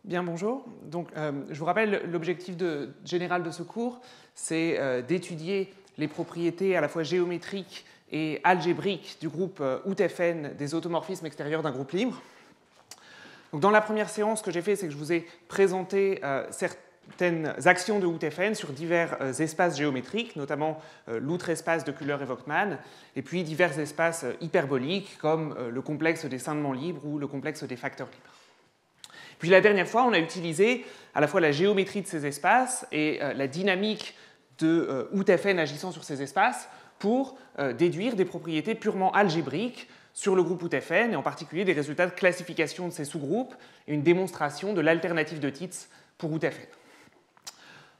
Bien, bonjour. Donc, je vous rappelle, l'objectif général de ce cours, c'est d'étudier les propriétés à la fois géométriques et algébriques du groupe OUT-FN des automorphismes extérieurs d'un groupe libre. Donc, dans la première séance, ce que j'ai fait, c'est que je vous ai présenté certaines actions de OUT-FN sur divers espaces géométriques, notamment l'outre-espace de Kühler et Voigtmann, et puis divers espaces hyperboliques comme le complexe des ceindements libres ou le complexe des facteurs libres. Puis la dernière fois, on a utilisé à la fois la géométrie de ces espaces et la dynamique de OUT-FN agissant sur ces espaces pour déduire des propriétés purement algébriques sur le groupe OUT-FN, et en particulier des résultats de classification de ces sous-groupes et une démonstration de l'alternative de Titz pour OUT-FN.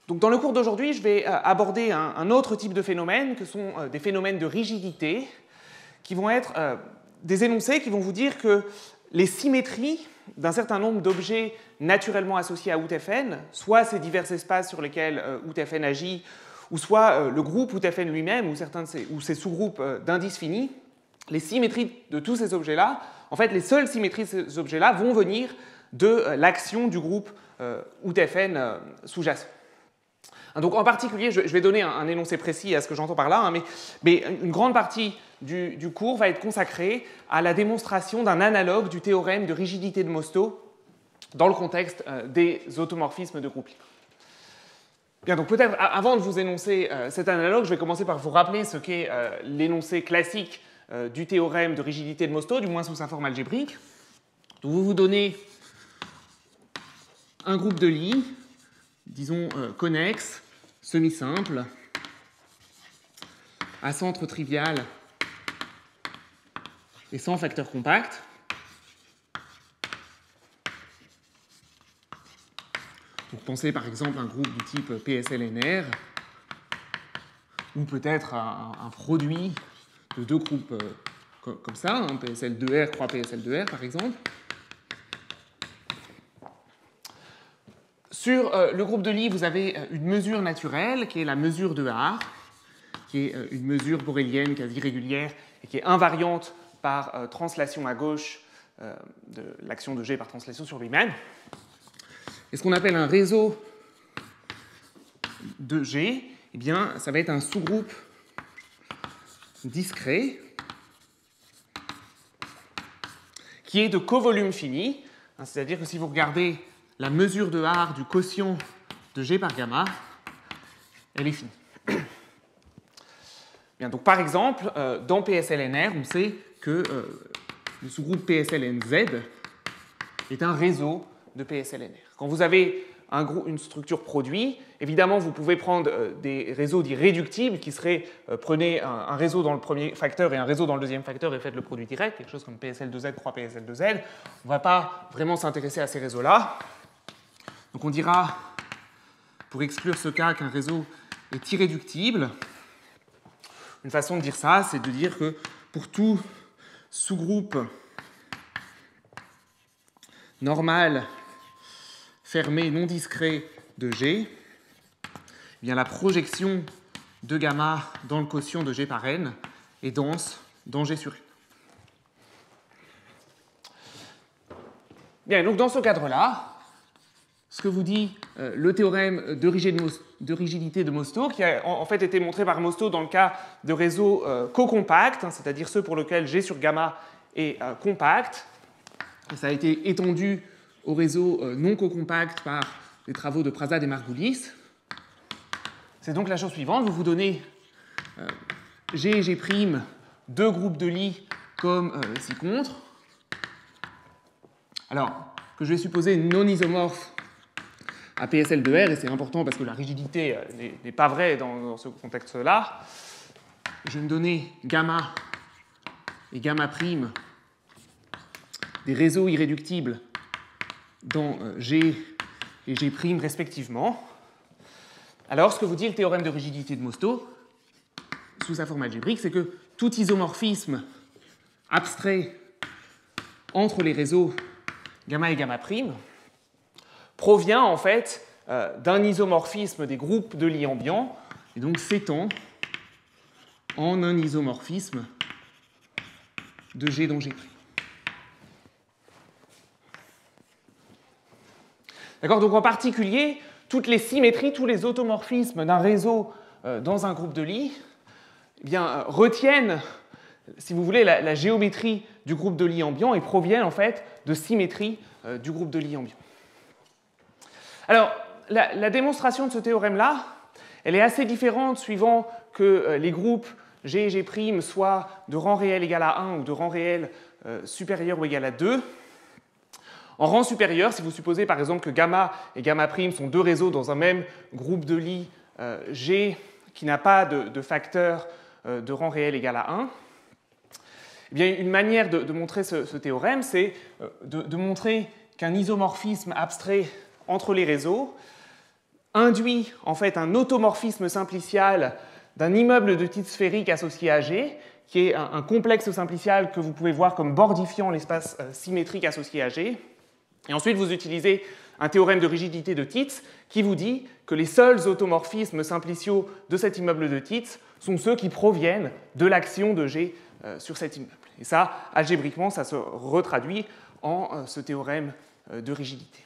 Donc, dans le cours d'aujourd'hui, je vais aborder un autre type de phénomènes, que sont des phénomènes de rigidité, qui vont être des énoncés qui vont vous dire que les symétries d'un certain nombre d'objets naturellement associés à OUT-FN, soit ces divers espaces sur lesquels OUT-FN agit, ou soit le groupe OUT-FN lui-même, ou ces sous-groupes d'indices finis, les symétries de tous ces objets-là, en fait, les seules symétries de ces objets-là vont venir de l'action du groupe OUT-FN sous-jacent. Donc, en particulier, je vais donner un énoncé précis à ce que j'entends par là, mais une grande partie du cours va être consacrée à la démonstration d'un analogue du théorème de rigidité de Mostow dans le contexte des automorphismes de groupe libre. Bien, donc peut-être avant de vous énoncer cet analogue, je vais commencer par vous rappeler ce qu'est l'énoncé classique du théorème de rigidité de Mostow, du moins sous sa forme algébrique. Donc, vous donnez un groupe de Lie, disons connexe, semi-simple, à centre trivial et sans facteur compact. Donc pensez par exemple à un groupe du type PSLNR, ou peut-être un produit de deux groupes comme ça, PSL2R croix PSL2R par exemple. Sur le groupe de Lie, vous avez une mesure naturelle qui est la mesure de Haar, qui est une mesure borélienne quasi régulière et qui est invariante par translation à gauche de l'action de G par translation sur lui-même. Et ce qu'on appelle un réseau de G, eh bien, ça va être un sous-groupe discret qui est de covolume fini, c'est-à-dire que si vous regardez la mesure de Haar du quotient de G par gamma, elle est finie. Bien, donc par exemple, dans PSLNR, on sait que le sous-groupe PSLNZ est un réseau de PSLNR. Quand vous avez une structure produit, évidemment, vous pouvez prendre des réseaux dits réductibles qui seraient, prenez un réseau dans le premier facteur et un réseau dans le deuxième facteur et faites le produit direct, quelque chose comme PSL2Z croix PSL2Z. On ne va pas vraiment s'intéresser à ces réseaux-là. Donc on dira, pour exclure ce cas, qu'un réseau est irréductible. Une façon de dire ça, c'est de dire que pour tout sous-groupe normal, fermé, non discret de G, eh bien la projection de gamma dans le quotient de G par n est dense dans G sur n. Bien, donc dans ce cadre-là, ce que vous dit le théorème de rigidité de Mostow, qui a en fait été montré par Mostow dans le cas de réseaux co-compacts, c'est-à-dire ceux pour lesquels G sur gamma est compact. Et ça a été étendu au réseau non co-compact par les travaux de Prasad et Margulis. C'est donc la chose suivante, vous vous donnez G et G', deux groupes de Lie comme ci-contre. Alors, que je vais supposer non isomorphe à PSL2R, et c'est important parce que la rigidité n'est pas vraie dans ce contexte-là. Je vais me donner gamma et gamma prime des réseaux irréductibles dans G et G' respectivement. Alors, ce que vous dit le théorème de rigidité de Mostow, sous sa forme algébrique, c'est que tout isomorphisme abstrait entre les réseaux gamma et gamma prime provient en fait d'un isomorphisme des groupes de Lie ambiants, et donc s'étend en un isomorphisme de G dans G'. D'accord? Donc en particulier, toutes les symétries, tous les automorphismes d'un réseau dans un groupe de Lie eh bien, retiennent, si vous voulez, la géométrie du groupe de Lie ambiant et proviennent en fait de symétries du groupe de Lie ambiant. Alors, la démonstration de ce théorème-là, elle est assez différente suivant que les groupes G et G' soient de rang réel égal à 1 ou de rang réel supérieur ou égal à 2. En rang supérieur, si vous supposez par exemple que gamma et gamma' sont deux réseaux dans un même groupe de Lie G qui n'a pas de facteur de rang réel égal à 1, eh bien, une manière de montrer ce théorème, c'est de montrer qu'un isomorphisme abstrait entre les réseaux induit en fait un automorphisme simplicial d'un immeuble de type sphérique associé à G, qui est un complexe simplicial que vous pouvez voir comme bordifiant l'espace symétrique associé à G. Et ensuite, vous utilisez un théorème de rigidité de Tits qui vous dit que les seuls automorphismes simpliciaux de cet immeuble de Tits sont ceux qui proviennent de l'action de G sur cet immeuble. Et ça, algébriquement, ça se retraduit en ce théorème de rigidité.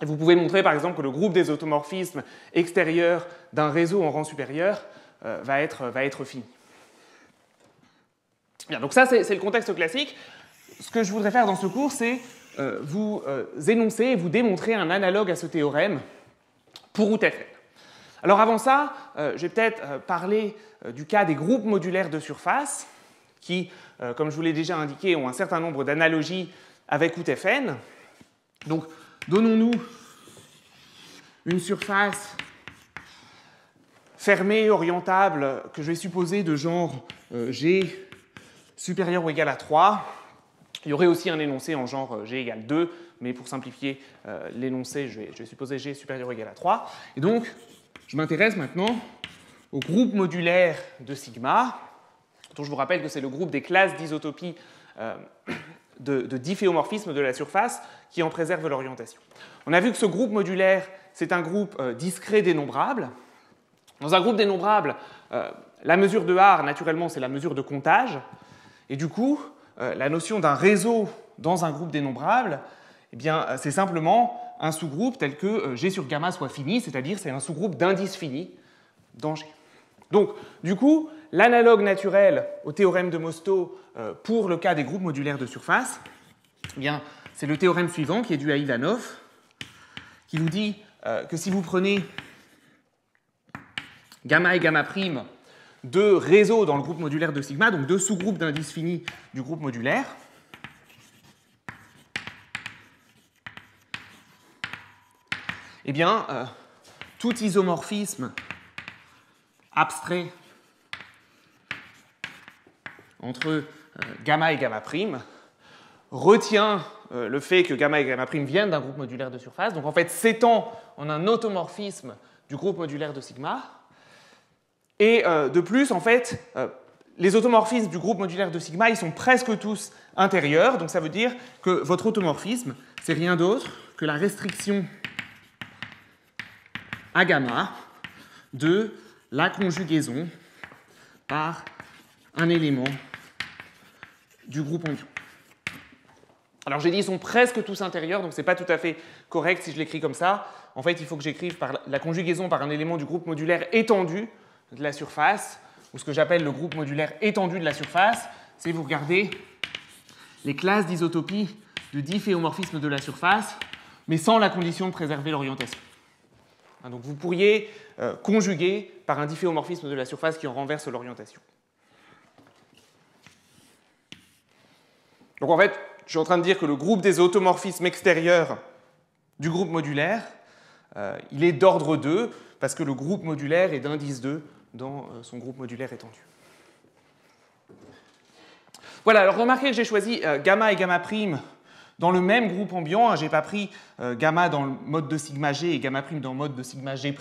Et vous pouvez montrer, par exemple, que le groupe des automorphismes extérieurs d'un réseau en rang supérieur va être fini. Bien, donc ça, c'est le contexte classique. Ce que je voudrais faire dans ce cours, c'est vous énoncer et vous démontrer un analogue à ce théorème pour UTFL. Alors avant ça, je vais peut-être parler du cas des groupes modulaires de surface qui, comme je vous l'ai déjà indiqué, ont un certain nombre d'analogies avec UTFN. Donc, donnons-nous une surface fermée, orientable, que je vais supposer de genre G supérieur ou égal à 3. Il y aurait aussi un énoncé en genre G égale 2, mais pour simplifier l'énoncé, je vais supposer G supérieur ou égal à 3. Et donc, je m'intéresse maintenant au groupe modulaire de sigma, dont je vous rappelle que c'est le groupe des classes d'isotopie de difféomorphisme de la surface qui en préserve l'orientation. On a vu que ce groupe modulaire, c'est un groupe discret dénombrable. Dans un groupe dénombrable, la mesure de R, naturellement, c'est la mesure de comptage. Et du coup, la notion d'un réseau dans un groupe dénombrable, eh bien, c'est simplement un sous-groupe tel que G sur gamma soit fini, c'est-à-dire c'est un sous-groupe d'indices finis dans G. Donc, du coup, l'analogue naturel au théorème de Mostow pour le cas des groupes modulaires de surface, eh bien, c'est le théorème suivant qui est dû à Ivanov, qui vous dit que si vous prenez gamma et gamma' deux réseaux dans le groupe modulaire de sigma, donc deux sous-groupes d'indices finis du groupe modulaire, eh bien, tout isomorphisme abstrait entre gamma et gamma' retient le fait que gamma et gamma' viennent d'un groupe modulaire de surface, donc en fait s'étend en un automorphisme du groupe modulaire de sigma. Et de plus, en fait, les automorphismes du groupe modulaire de sigma, ils sont presque tous intérieurs, donc ça veut dire que votre automorphisme, c'est rien d'autre que la restriction à gamma de la conjugaison par un élément du groupe ambiant. Alors j'ai dit ils sont presque tous intérieurs, donc ce n'est pas tout à fait correct si je l'écris comme ça. En fait, il faut que j'écrive par la conjugaison par un élément du groupe modulaire étendu de la surface, ou ce que j'appelle le groupe modulaire étendu de la surface, c'est vous regardez les classes d'isotopie de difféomorphisme de la surface, mais sans la condition de préserver l'orientation. Donc vous pourriez conjuguer par un difféomorphisme de la surface qui en renverse l'orientation. Donc en fait, je suis en train de dire que le groupe des automorphismes extérieurs du groupe modulaire, il est d'ordre 2, parce que le groupe modulaire est d'indice 2 dans son groupe modulaire étendu. Voilà, alors remarquez que j'ai choisi gamma et gamma' dans le même groupe ambiant. Je n'ai pas pris gamma dans le mode de sigma G et gamma' dans le mode de sigma G'.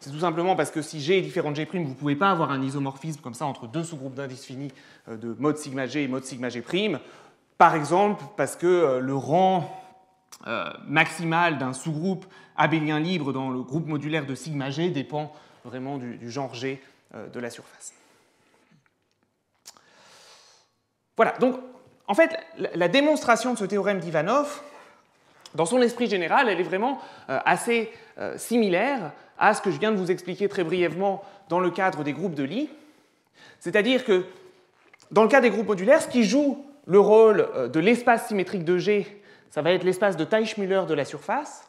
C'est tout simplement parce que si G est différent de G', vous ne pouvez pas avoir un isomorphisme comme ça entre deux sous-groupes d'indices finis de mode sigma G et mode sigma G'. Par exemple, parce que le rang maximal d'un sous-groupe abélien libre dans le groupe modulaire de sigma G dépend vraiment du genre G de la surface. Voilà, donc en fait, la démonstration de ce théorème d'Ivanov, dans son esprit général, elle est vraiment assez similaire à ce que je viens de vous expliquer très brièvement dans le cadre des groupes de Lie. C'est-à-dire que dans le cas des groupes modulaires, ce qui joue le rôle de l'espace symétrique de G, ça va être l'espace de Teichmüller de la surface.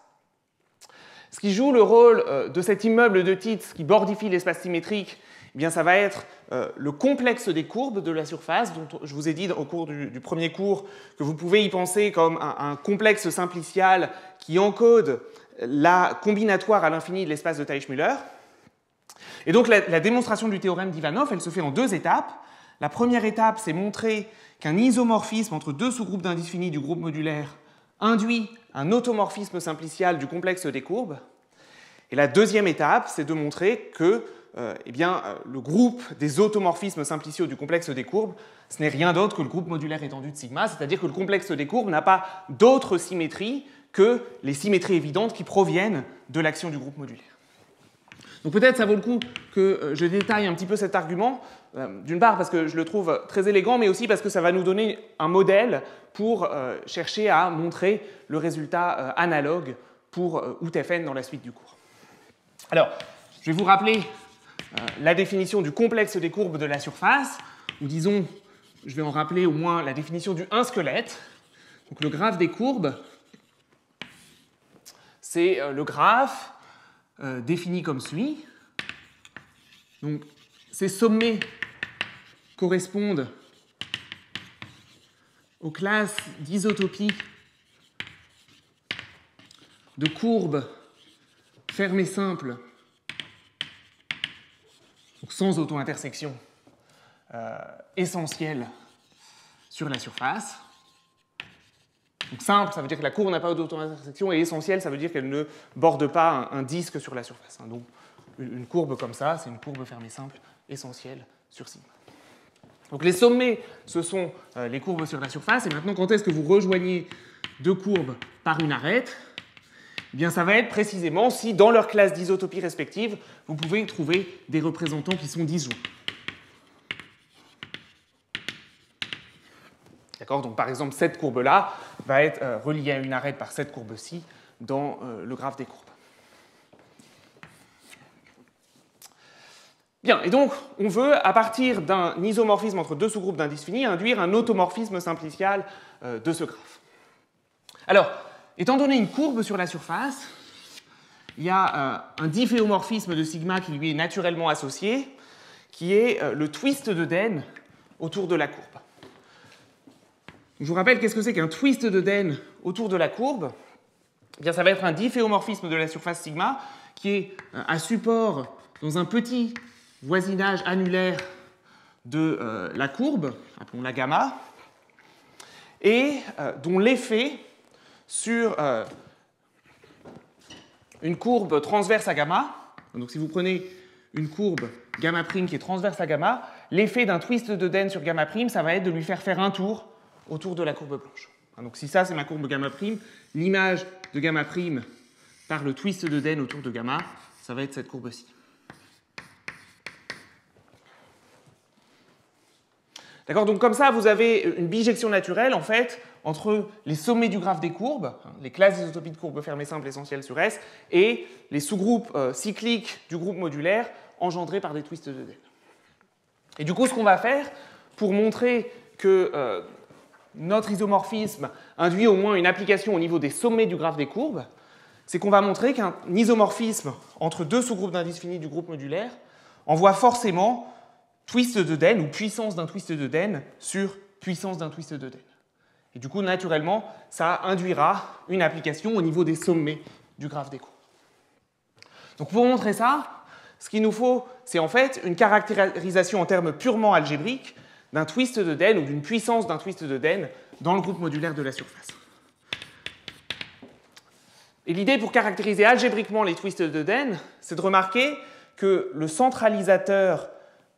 Ce qui joue le rôle de cet immeuble de Titz qui bordifie l'espace symétrique, eh bien, ça va être le complexe des courbes de la surface, dont je vous ai dit au cours du premier cours que vous pouvez y penser comme un complexe simplicial qui encode la combinatoire à l'infini de l'espace de Teichmüller. Et donc la démonstration du théorème d'Ivanov, elle se fait en 2 étapes. La première étape, c'est montrer qu'un isomorphisme entre 2 sous-groupes d'indices finis du groupe modulaire induit un automorphisme simplicial du complexe des courbes. Et la deuxième étape, c'est de montrer que le groupe des automorphismes simpliciaux du complexe des courbes, ce n'est rien d'autre que le groupe modulaire étendu de sigma, c'est-à-dire que le complexe des courbes n'a pas d'autre symétrie que les symétries évidentes qui proviennent de l'action du groupe modulaire. Donc peut-être ça vaut le coup que je détaille un petit peu cet argument, d'une part parce que je le trouve très élégant, mais aussi parce que ça va nous donner un modèle pour chercher à montrer le résultat analogue pour OutFN dans la suite du cours. Alors, je vais vous rappeler la définition du complexe des courbes de la surface, ou disons, je vais en rappeler au moins la définition du 1 squelette. Donc le graphe des courbes, c'est le graphe défini comme suit. Donc ces sommets correspondent aux classes d'isotopie de courbes fermées simples, donc sans auto-intersection essentielle sur la surface. Donc simple, ça veut dire que la courbe n'a pas d'auto-intersection, et essentielle, ça veut dire qu'elle ne borde pas un disque sur la surface. Donc une courbe comme ça, c'est une courbe fermée simple essentielle sur sigma. Donc les sommets, ce sont les courbes sur la surface, et maintenant quand est-ce que vous rejoignez 2 courbes par une arête? Eh bien, ça va être précisément si, dans leur classe d'isotopie respective, vous pouvez trouver des représentants qui sont disjoints. D'accord? Donc, par exemple, cette courbe-là va être reliée à une arête par cette courbe-ci dans le graphe des courbes. Bien, et donc, on veut, à partir d'un isomorphisme entre 2 sous-groupes d'indices finis, induire un automorphisme simplicial de ce graphe. Alors, étant donné une courbe sur la surface, il y a un difféomorphisme de sigma qui lui est naturellement associé, qui est le twist de Den autour de la courbe. Je vous rappelle qu'est-ce que c'est qu'un twist de Den autour de la courbe. Eh bien, ça va être un difféomorphisme de la surface sigma qui est à support dans un petit voisinage annulaire de la courbe, appelons-la gamma, et dont l'effet sur une courbe transverse à gamma, donc si vous prenez une courbe gamma prime qui est transverse à gamma, l'effet d'un twist de Den sur gamma prime, ça va être de lui faire un tour autour de la courbe blanche. Donc si ça c'est ma courbe gamma prime, l'image de gamma prime par le twist de Den autour de gamma, ça va être cette courbe-ci. D'accord, donc comme ça, vous avez une bijection naturelle, en fait, entre les sommets du graphe des courbes, les classes d'isotopie de courbes fermées simples essentielles sur S, et les sous-groupes cycliques du groupe modulaire engendrés par des twists de Den. Et du coup, ce qu'on va faire pour montrer que notre isomorphisme induit au moins une application au niveau des sommets du graphe des courbes, c'est qu'on va montrer qu'un isomorphisme entre 2 sous-groupes d'indices finis du groupe modulaire envoie forcément twist de Den ou puissance d'un twist de Den sur puissance d'un twist de Den. Et du coup, naturellement, ça induira une application au niveau des sommets du graphe des courbes. Donc pour montrer ça, ce qu'il nous faut, c'est en fait une caractérisation en termes purement algébriques d'un twist de Den ou d'une puissance d'un twist de Den dans le groupe modulaire de la surface. Et l'idée pour caractériser algébriquement les twists de Den, c'est de remarquer que le centralisateur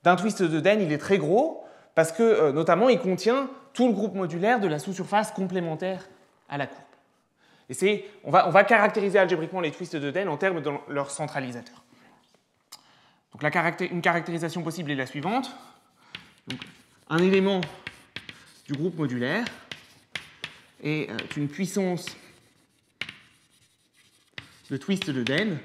d'un twist de Den, il est très gros, parce que notamment il contient tout le groupe modulaire de la sous-surface complémentaire à la courbe. Et on va caractériser algébriquement les twists de Den en termes de leur centralisateur. Donc une caractérisation possible est la suivante. Donc, un élément du groupe modulaire est une puissance le twist de Den,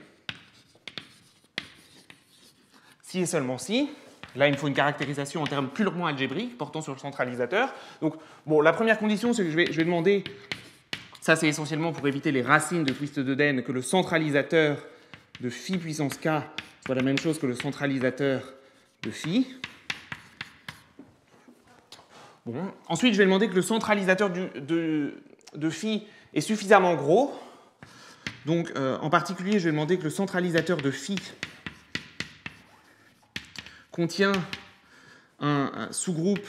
si et seulement si. Là, il me faut une caractérisation en termes purement algébriques portant sur le centralisateur. Donc, bon, la première condition, c'est que je vais demander, ça c'est essentiellement pour éviter les racines de twist de Den, que le centralisateur de phi puissance k soit la même chose que le centralisateur de phi. Bon. Ensuite, je vais demander que le centralisateur de phi est suffisamment gros. Donc, en particulier, je vais demander que le centralisateur de phi contient un sous-groupe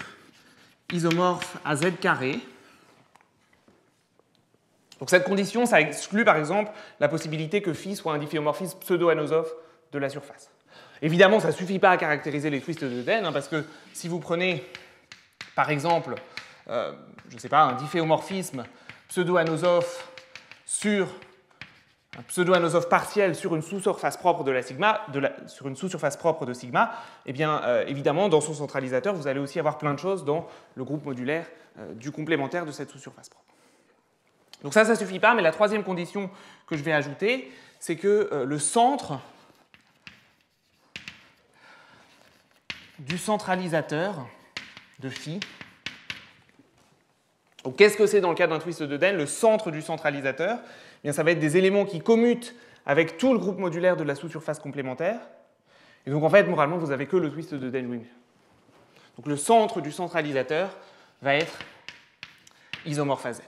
isomorphe à z carré. Donc cette condition, ça exclut par exemple la possibilité que phi soit un difféomorphisme pseudo-anosophe de la surface. Évidemment, ça ne suffit pas à caractériser les twists de Den, parce que si vous prenez par exemple, je ne sais pas, un difféomorphisme pseudo-anosophe sur un pseudo-anosophe partiel sur une sous-surface propre de la sigma, sur une sous-surface propre de sigma, eh bien, évidemment, dans son centralisateur, vous allez aussi avoir plein de choses dans le groupe modulaire du complémentaire de cette sous-surface propre. Donc ça ne suffit pas, mais la troisième condition que je vais ajouter, c'est que le centre du centralisateur de phi. Donc qu'est-ce que c'est dans le cas d'un twist de Den? Le centre du centralisateur, eh bien, ça va être des éléments qui commutent avec tout le groupe modulaire de la sous-surface complémentaire. Et donc en fait, moralement, vous n'avez que le twist de Den lui-même. Donc le centre du centralisateur va être isomorphe à Z.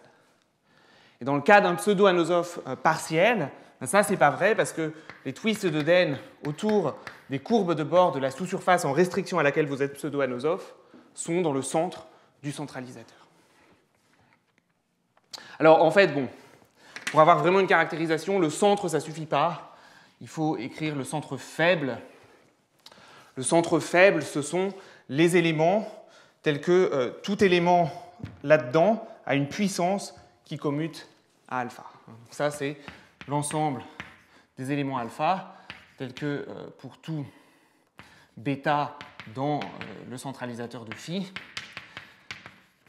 Et dans le cas d'un pseudo-anosophe partiel, ben ça c'est pas vrai parce que les twists de Den autour des courbes de bord de la sous-surface en restriction à laquelle vous êtes pseudo-anosophe sont dans le centre du centralisateur. Alors en fait, bon, pour avoir vraiment une caractérisation, le centre ça ne suffit pas. Il faut écrire le centre faible. Le centre faible, ce sont les éléments tels que tout élément là-dedans a une puissance qui commute à alpha. Donc ça, c'est l'ensemble des éléments alpha, tels que pour tout bêta dans le centralisateur de phi,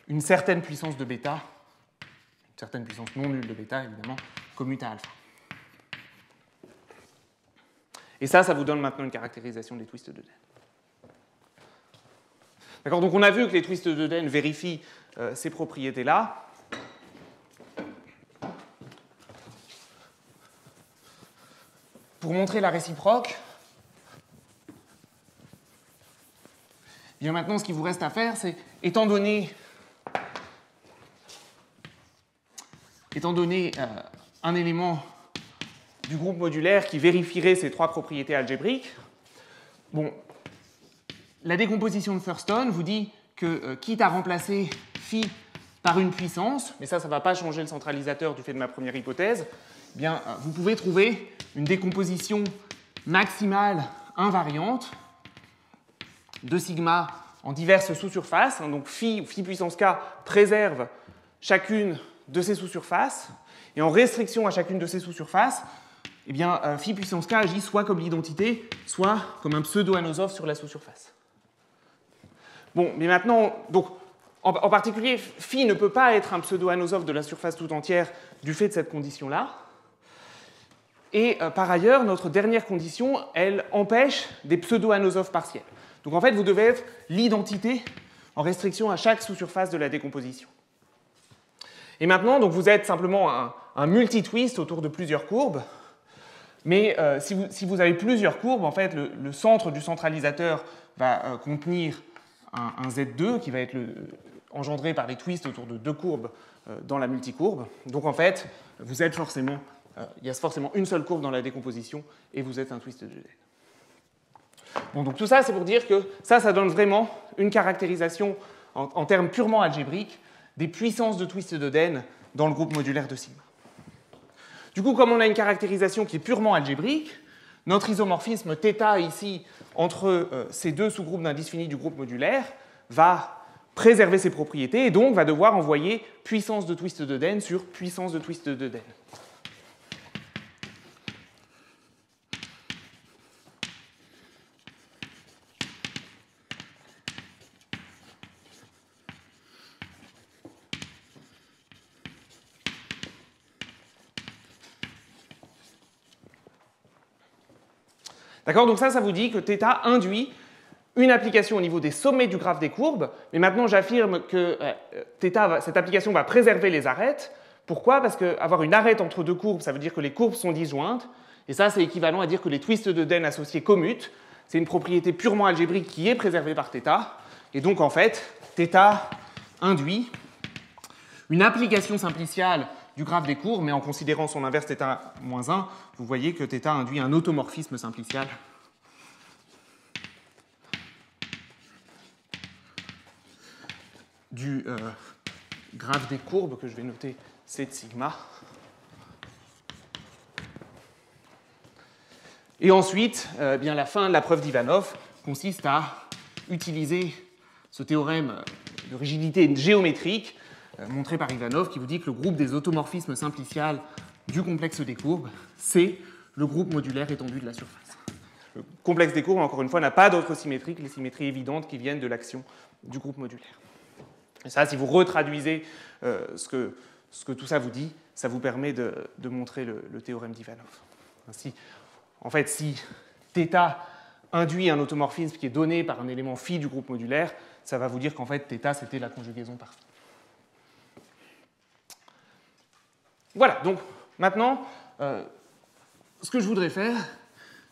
une certaine puissance de bêta, une certaine puissance non nulle de bêta, évidemment, commute à alpha. Et ça vous donne maintenant une caractérisation des twists de Den. D'accord, donc on a vu que les twists de Den vérifient ces propriétés-là. Pour montrer la réciproque, et bien maintenant ce qu'il vous reste à faire, c'est, étant donné un élément du groupe modulaire qui vérifierait ces trois propriétés algébriques, bon, la décomposition de Thurston vous dit que, quitte à remplacer phi par une puissance, mais ça ne va pas changer le centralisateur du fait de ma première hypothèse, eh bien, vous pouvez trouver une décomposition maximale invariante de sigma en diverses sous-surfaces. Donc phi puissance k préserve chacune de ces sous-surfaces, et en restriction à chacune de ces sous-surfaces, eh bien, phi puissance k agit soit comme l'identité, soit comme un pseudo-anosophe sur la sous-surface. Bon, mais maintenant, donc, en particulier, phi ne peut pas être un pseudo-anosophe de la surface tout entière du fait de cette condition-là. Et par ailleurs, notre dernière condition, elle empêche des pseudo-anosophes partiels. Donc en fait, vous devez être l'identité en restriction à chaque sous-surface de la décomposition. Et maintenant, donc, vous êtes simplement un multi-twist autour de plusieurs courbes. Mais si vous avez plusieurs courbes, en fait, le centre du centralisateur va contenir un Z2 qui va être engendré par les twists autour de deux courbes dans la multicourbe. Donc en fait, vous êtes forcément... il y a forcément une seule courbe dans la décomposition et vous êtes un twist de Den. Bon, donc tout ça, c'est pour dire que ça donne vraiment une caractérisation en termes purement algébriques des puissances de twist de Den dans le groupe modulaire de sigma. Du coup, comme on a une caractérisation qui est purement algébrique, notre isomorphisme θ ici entre ces deux sous-groupes d'indices finis du groupe modulaire va préserver ses propriétés et donc va devoir envoyer puissance de twist de Den sur puissance de twist de Den. D'accord? Donc ça vous dit que θ induit une application au niveau des sommets du graphe des courbes, mais maintenant j'affirme que cette application va préserver les arêtes. Pourquoi? Parce qu'avoir une arête entre deux courbes, ça veut dire que les courbes sont disjointes, et ça c'est équivalent à dire que les twists de Den associés commutent. C'est une propriété purement algébrique qui est préservée par θ, et donc en fait, θ induit une application simpliciale du graphe des courbes, mais en considérant son inverse θ-1, vous voyez que θ induit un automorphisme simplicial du graphe des courbes, que je vais noter C de sigma. Et ensuite, bien la fin de la preuve d'Ivanov consiste à utiliser ce théorème de rigidité géométrique montré par Ivanov, qui vous dit que le groupe des automorphismes simpliciales du complexe des courbes, c'est le groupe modulaire étendu de la surface. Le complexe des courbes, encore une fois, n'a pas d'autre symétrie que les symétries évidentes qui viennent de l'action du groupe modulaire. Et ça, si vous retraduisez ce que tout ça vous dit, ça vous permet de montrer le théorème d'Ivanov. Ainsi, en fait, si θ induit un automorphisme qui est donné par un élément phi du groupe modulaire, ça va vous dire qu'en fait, θ, c'était la conjugaison par phi. Voilà, donc maintenant, ce que je voudrais faire,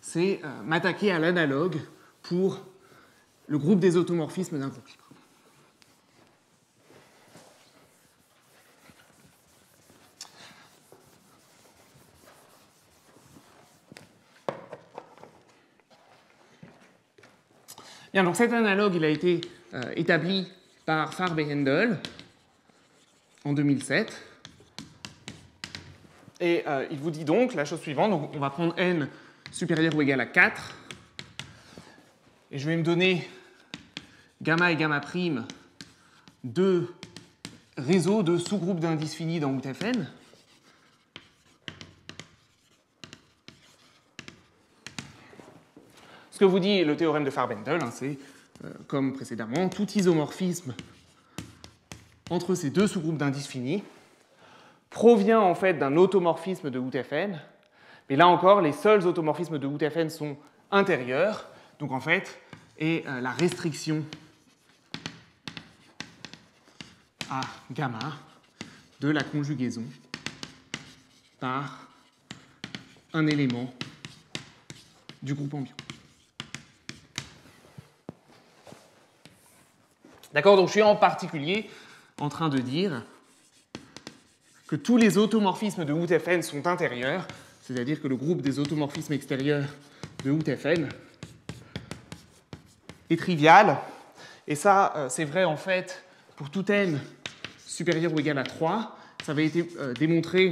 c'est m'attaquer à l'analogue pour le groupe des automorphismes d'un groupe libre. Bien, donc cet analogue, il a été établi par Farb et Hendel en 2007. Et il vous dit donc la chose suivante. Donc, on va prendre n supérieur ou égal à 4. Et je vais me donner gamma et gamma prime deux réseaux de sous-groupes d'indices finis dans OutFN. Ce que vous dit le théorème de Farb-Hendel, c'est, comme précédemment, tout isomorphisme entre ces deux sous-groupes d'indices finis provient en fait d'un automorphisme de OutFN, mais là encore, les seuls automorphismes de OutFN sont intérieurs, donc en fait, et la restriction à gamma de la conjugaison par un élément du groupe ambiant. D'accord, donc je suis en particulier en train de dire que tous les automorphismes de OutFN sont intérieurs, c'est-à-dire que le groupe des automorphismes extérieurs de OutFN est trivial, et ça, c'est vrai en fait pour tout n supérieur ou égal à 3. Ça avait été démontré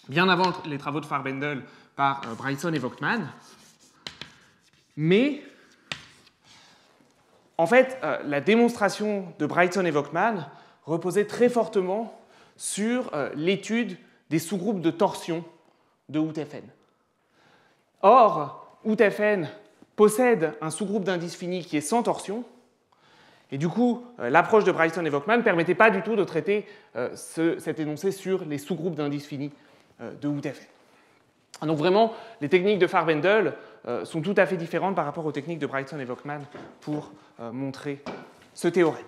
bien avant les travaux de Farb-Hendel par Bryson et Volkmann, mais en fait, la démonstration de Bryson et Volkmann reposait très fortement sur l'étude des sous-groupes de torsion de OutFN. Or, OutFN possède un sous-groupe d'indices finis qui est sans torsion, et du coup, l'approche de Bryson et Volkmann ne permettait pas du tout de traiter cet énoncé sur les sous-groupes d'indices finis de OutFN. Donc vraiment, les techniques de Farb-Hendel sont tout à fait différentes par rapport aux techniques de Bryson et Volkmann pour montrer ce théorème.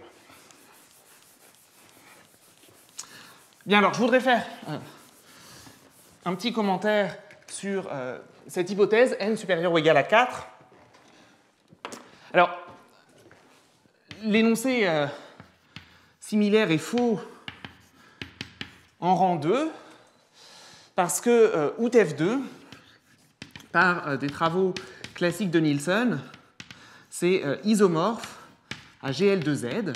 Bien, alors je voudrais faire un petit commentaire sur cette hypothèse, n supérieur ou égal à 4. Alors, l'énoncé similaire est faux en rang 2, parce que OutF2, par des travaux classiques de Nielsen, c'est isomorphe à GL2Z.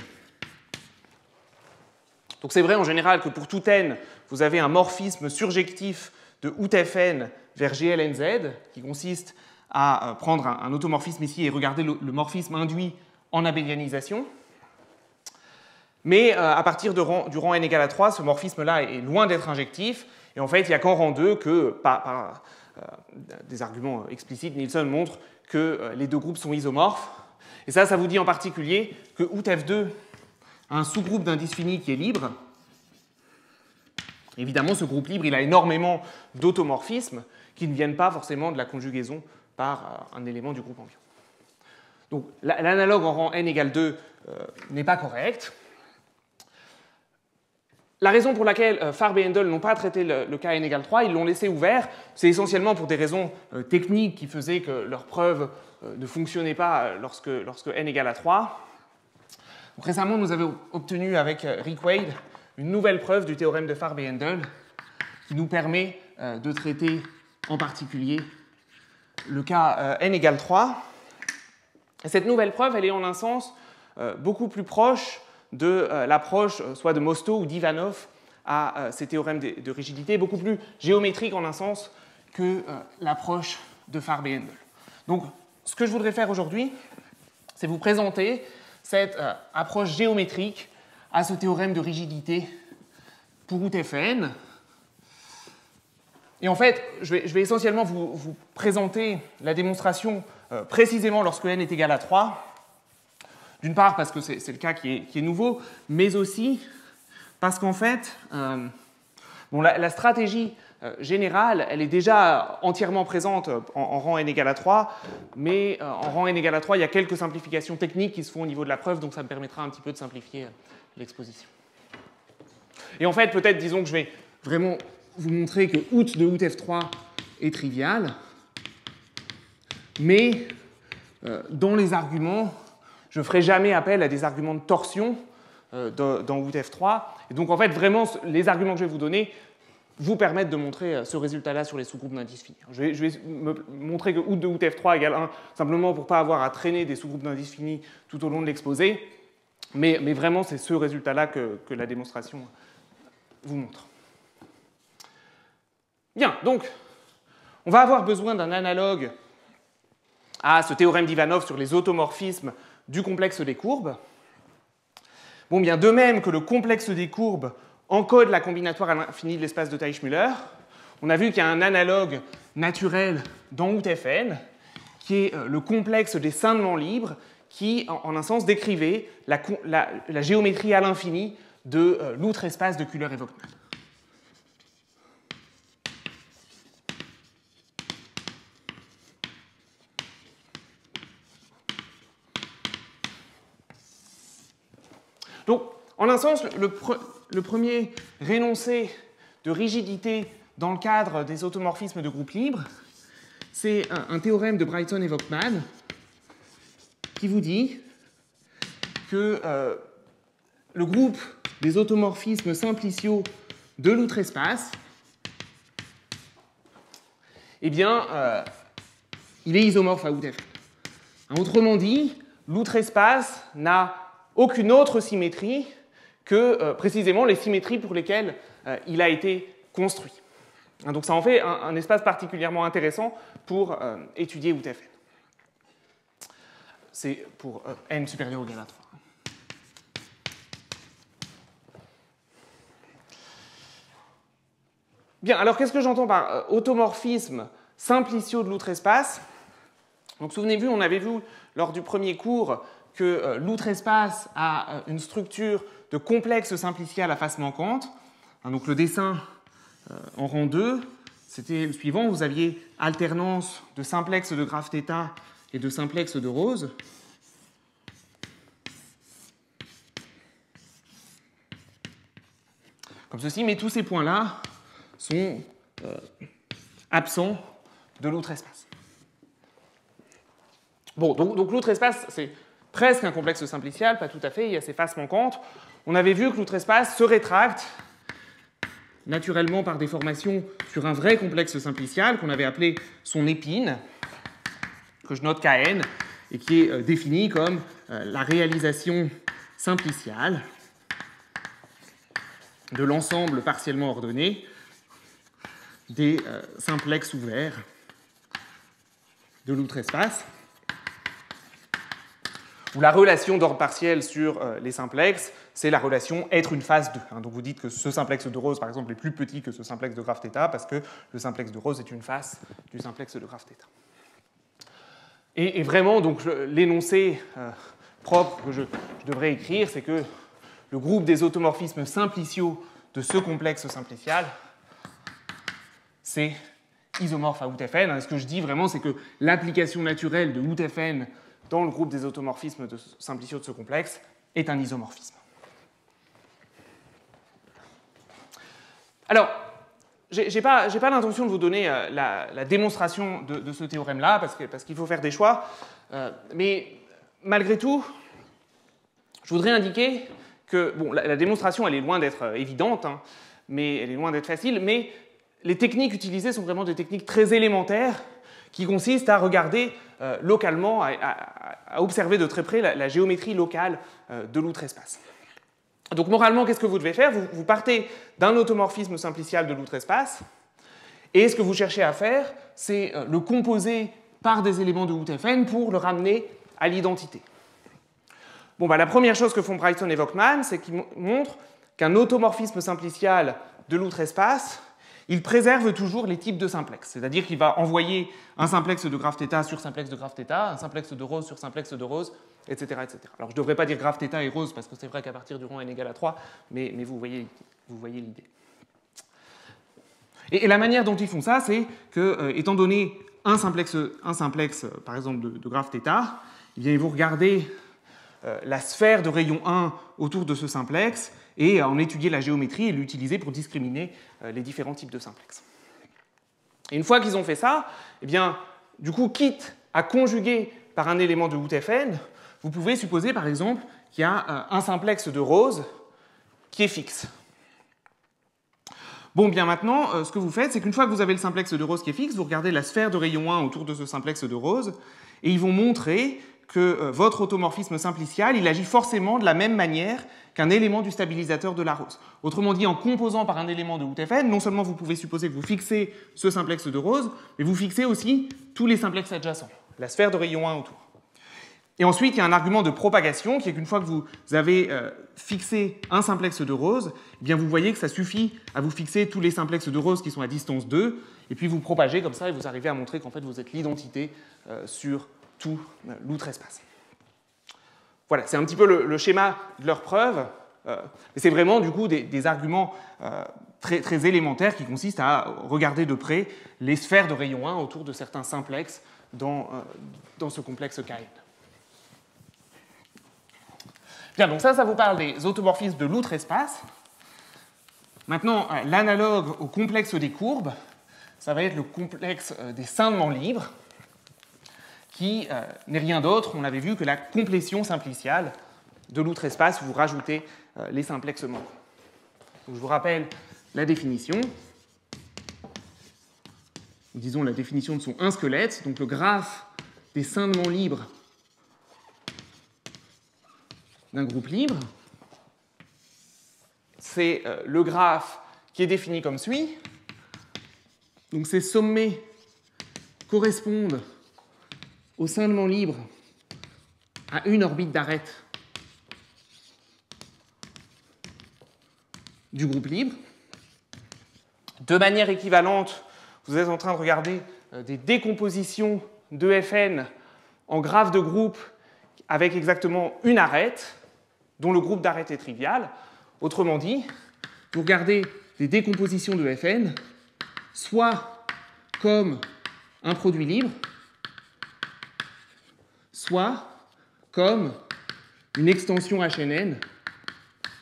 Donc c'est vrai en général que pour tout n, vous avez un morphisme surjectif de OutFN vers GLNZ, qui consiste à prendre un automorphisme ici et regarder le morphisme induit en abélianisation. Mais à partir du rang n égale à 3, ce morphisme-là est loin d'être injectif. Et en fait, il n'y a qu'en rang 2 que, par des arguments explicites, Nielsen montre que les deux groupes sont isomorphes. Et ça vous dit en particulier que OutF2 a un sous-groupe d'indices finis qui est libre. Évidemment, ce groupe libre, il a énormément d'automorphismes qui ne viennent pas forcément de la conjugaison par un élément du groupe ambiant. Donc l'analogue en rang n égale 2 n'est pas correct. La raison pour laquelle Farb et Haendel n'ont pas traité le cas n égale 3, ils l'ont laissé ouvert, c'est essentiellement pour des raisons techniques qui faisaient que leur preuve ne fonctionnait pas lorsque n égale à 3. Donc, récemment, nous avons obtenu avec Rick Wade une nouvelle preuve du théorème de Farb et Haendel qui nous permet de traiter en particulier le cas n égale 3. Et cette nouvelle preuve, elle est en un sens beaucoup plus proche de l'approche soit de Mostow ou d'Ivanov à ces théorèmes de rigidité, beaucoup plus géométrique en un sens que l'approche de Farb et Haendel. Donc, ce que je voudrais faire aujourd'hui, c'est vous présenter cette approche géométrique à ce théorème de rigidité pour UTFN. Et en fait, je vais essentiellement vous présenter la démonstration précisément lorsque n est égal à 3. D'une part parce que c'est le cas qui est nouveau, mais aussi parce qu'en fait, la stratégie générale, elle est déjà entièrement présente en rang n égale à 3, mais en rang n égale à 3, il y a quelques simplifications techniques qui se font au niveau de la preuve, donc ça me permettra un petit peu de simplifier l'exposition. Et en fait, peut-être, disons que je vais vraiment vous montrer que out de outf3 est trivial, mais dans les arguments, je ne ferai jamais appel à des arguments de torsion dans outf3. Et donc, en fait, vraiment, les arguments que je vais vous donner vous permettent de montrer ce résultat-là sur les sous-groupes d'indices finis. Je vais me montrer que out de outf3 égale 1, simplement pour ne pas avoir à traîner des sous-groupes d'indices finis tout au long de l'exposé. Mais vraiment, c'est ce résultat-là que la démonstration vous montre. Bien, donc, on va avoir besoin d'un analogue à ce théorème d'Ivanov sur les automorphismes du complexe des courbes. Bon, bien, de même que le complexe des courbes encode la combinatoire à l'infini de l'espace de Teichmüller, on a vu qu'il y a un analogue naturel dans UTFN, qui est le complexe des scindements libres, qui, en un sens, décrivait la géométrie à l'infini de l'outre-espace de Kühler et Volkmann. Donc, en un sens, le premier énoncé de rigidité dans le cadre des automorphismes de groupes libres, c'est un théorème de Brighton et Volkmann qui vous dit que le groupe des automorphismes simpliciaux de l'outre-espace, eh bien, il est isomorphe à UTF. Autrement dit, l'outre-espace n'a aucune autre symétrie que précisément les symétries pour lesquelles il a été construit. Donc ça en fait un espace particulièrement intéressant pour étudier UTFN. C'est pour n supérieur ou égal à 3. Bien, alors qu'est-ce que j'entends par automorphisme simpliciaux de l'outre-espace? Donc souvenez-vous, on avait vu lors du premier cours que l'outre-espace a une structure de complexe simplicial à face manquante. Donc le dessin en rang 2, c'était le suivant. Vous aviez alternance de simplex de graphe θ et de simplex de rose. Comme ceci, mais tous ces points-là sont absents de l'outre-espace. Bon, donc l'outre-espace, c'est presque un complexe simplicial, pas tout à fait, il y a ses faces manquantes. On avait vu que l'outre-espace se rétracte naturellement par déformation sur un vrai complexe simplicial qu'on avait appelé son épine, que je note Kn, et qui est défini comme la réalisation simpliciale de l'ensemble partiellement ordonné des simplexes ouverts de l'outre-espace, où la relation d'ordre partiel sur les simplexes, c'est la relation être une phase 2. Donc vous dites que ce simplexe de rose, par exemple, est plus petit que ce simplexe de graphe θ, parce que le simplexe de rose est une face du simplexe de graphe θ. Et vraiment, donc l'énoncé propre que je devrais écrire, c'est que le groupe des automorphismes simpliciaux de ce complexe simplicial, c'est isomorphe à OutFN. Ce que je dis vraiment, c'est que l'application naturelle de OutFN dans le groupe des automorphismes simpliciaux de ce complexe est un isomorphisme. Alors, je n'ai pas l'intention de vous donner la démonstration de ce théorème-là, parce qu'il faut faire des choix, mais malgré tout, je voudrais indiquer que bon, la démonstration, elle est loin d'être évidente, hein, mais elle est loin d'être facile, mais les techniques utilisées sont vraiment des techniques très élémentaires qui consistent à regarder localement, à observer de très près la géométrie locale de l'outre-espace. Donc moralement, qu'est-ce que vous devez faire? Vous partez d'un automorphisme simplicial de l'outre-espace, et ce que vous cherchez à faire, c'est le composer par des éléments de OutFN pour le ramener à l'identité. Bon, la première chose que font Bryson et Volkmann, c'est qu'ils montrent qu'un automorphisme simplicial de l'outre-espace, il préserve toujours les types de simplex. C'est-à-dire qu'il va envoyer un simplex de graphe θ sur simplex de graphe θ, un simplex de rose sur simplex de rose, etc. etc. Alors je ne devrais pas dire graphe θ et rose, parce que c'est vrai qu'à partir du rang n égale à 3, mais vous voyez l'idée. Et la manière dont ils font ça, c'est que, étant donné un simplex par exemple, de graphe θ, eh bien, ils vont regarder la sphère de rayon 1 autour de ce simplex et en étudier la géométrie et l'utiliser pour discriminer les différents types de simplex. Et une fois qu'ils ont fait ça, eh bien, du coup, quitte à conjuguer par un élément de OutFN, vous pouvez supposer par exemple qu'il y a un simplex de rose qui est fixe. Bon, bien maintenant, ce que vous faites, c'est qu'une fois que vous avez le simplex de rose qui est fixe, vous regardez la sphère de rayon 1 autour de ce simplex de rose, et ils vont montrer que votre automorphisme simplicial, il agit forcément de la même manière qu'un élément du stabilisateur de la rose. Autrement dit, en composant par un élément de OutFN, non seulement vous pouvez supposer que vous fixez ce simplex de rose, mais vous fixez aussi tous les simplex adjacents, la sphère de rayon 1 autour. Et ensuite, il y a un argument de propagation qui est qu'une fois que vous avez fixé un simplex de rose, eh bien vous voyez que ça suffit à vous fixer tous les simplex de rose qui sont à distance 2, et puis vous propagez comme ça et vous arrivez à montrer qu'en fait vous êtes l'identité sur tout l'outre-espace. Voilà, c'est un petit peu le schéma de leur preuve, mais c'est vraiment du coup des arguments très, très élémentaires qui consistent à regarder de près les sphères de rayon 1 autour de certains simplex dans ce complexe Kn. Bien, donc ça vous parle des automorphismes de l'outre-espace. Maintenant, l'analogue au complexe des courbes, ça va être le complexe des cindements libres, qui n'est rien d'autre, on l'avait vu, que la complétion simpliciale de l'outre-espace où vous rajoutez les simplexes manquants. Donc, je vous rappelle la définition. Disons la définition de son un squelette, donc le graphe des cindements libres d'un groupe libre, c'est le graphe qui est défini comme suit. Donc ces sommets correspondent au cindement libre à une orbite d'arête du groupe libre. De manière équivalente, vous êtes en train de regarder des décompositions de Fn en graphe de groupe avec exactement une arête, dont le groupe d'arêtes est trivial. Autrement dit, vous regardez des décompositions de Fn soit comme un produit libre, soit comme une extension HNN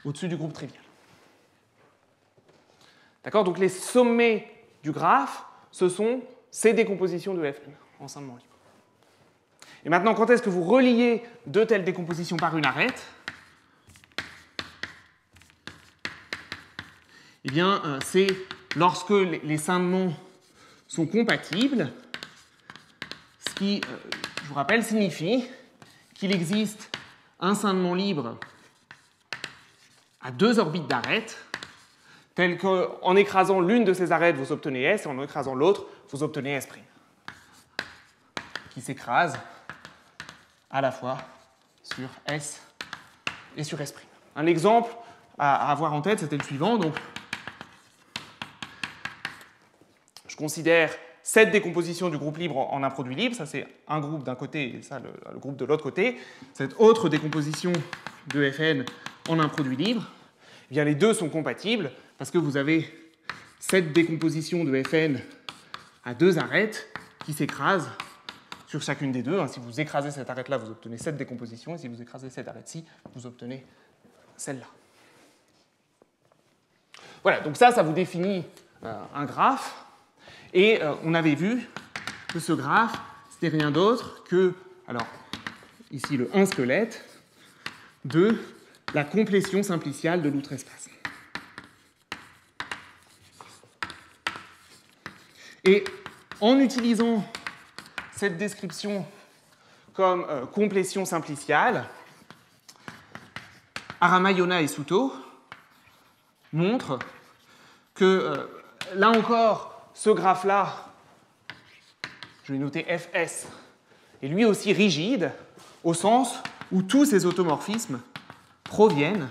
au-dessus du groupe trivial. D'accord? Donc les sommets du graphe, ce sont ces décompositions de Fn en cindement libre. Et maintenant, quand est-ce que vous reliez de telles décompositions par une arête? Eh bien, c'est lorsque les cindements sont compatibles, ce qui, je vous rappelle, signifie qu'il existe un cindement libre à deux orbites d'arête, tel qu'en écrasant l'une de ces arêtes, vous obtenez S, et en écrasant l'autre, vous obtenez S', qui s'écrase à la fois sur S et sur S'. Un exemple à avoir en tête, c'était le suivant. Donc, je considère cette décomposition du groupe libre en un produit libre. Ça, c'est un groupe d'un côté et ça, le groupe de l'autre côté. Cette autre décomposition de Fn en un produit libre, eh bien, les deux sont compatibles parce que vous avez cette décomposition de Fn à deux arêtes qui s'écrasent sur chacune des deux. Si vous écrasez cette arête-là, vous obtenez cette décomposition, et si vous écrasez cette arête-ci, vous obtenez celle-là. Voilà, donc ça vous définit un graphe, et on avait vu que ce graphe, c'était rien d'autre que, alors, ici le 1 squelette, de la complétion simpliciale de l'outre-espace. Et en utilisant cette description comme complétion simpliciale, Aramayona et Souto montrent que, là encore, ce graphe-là, je vais noter Fs, est lui aussi rigide, au sens où tous ces automorphismes proviennent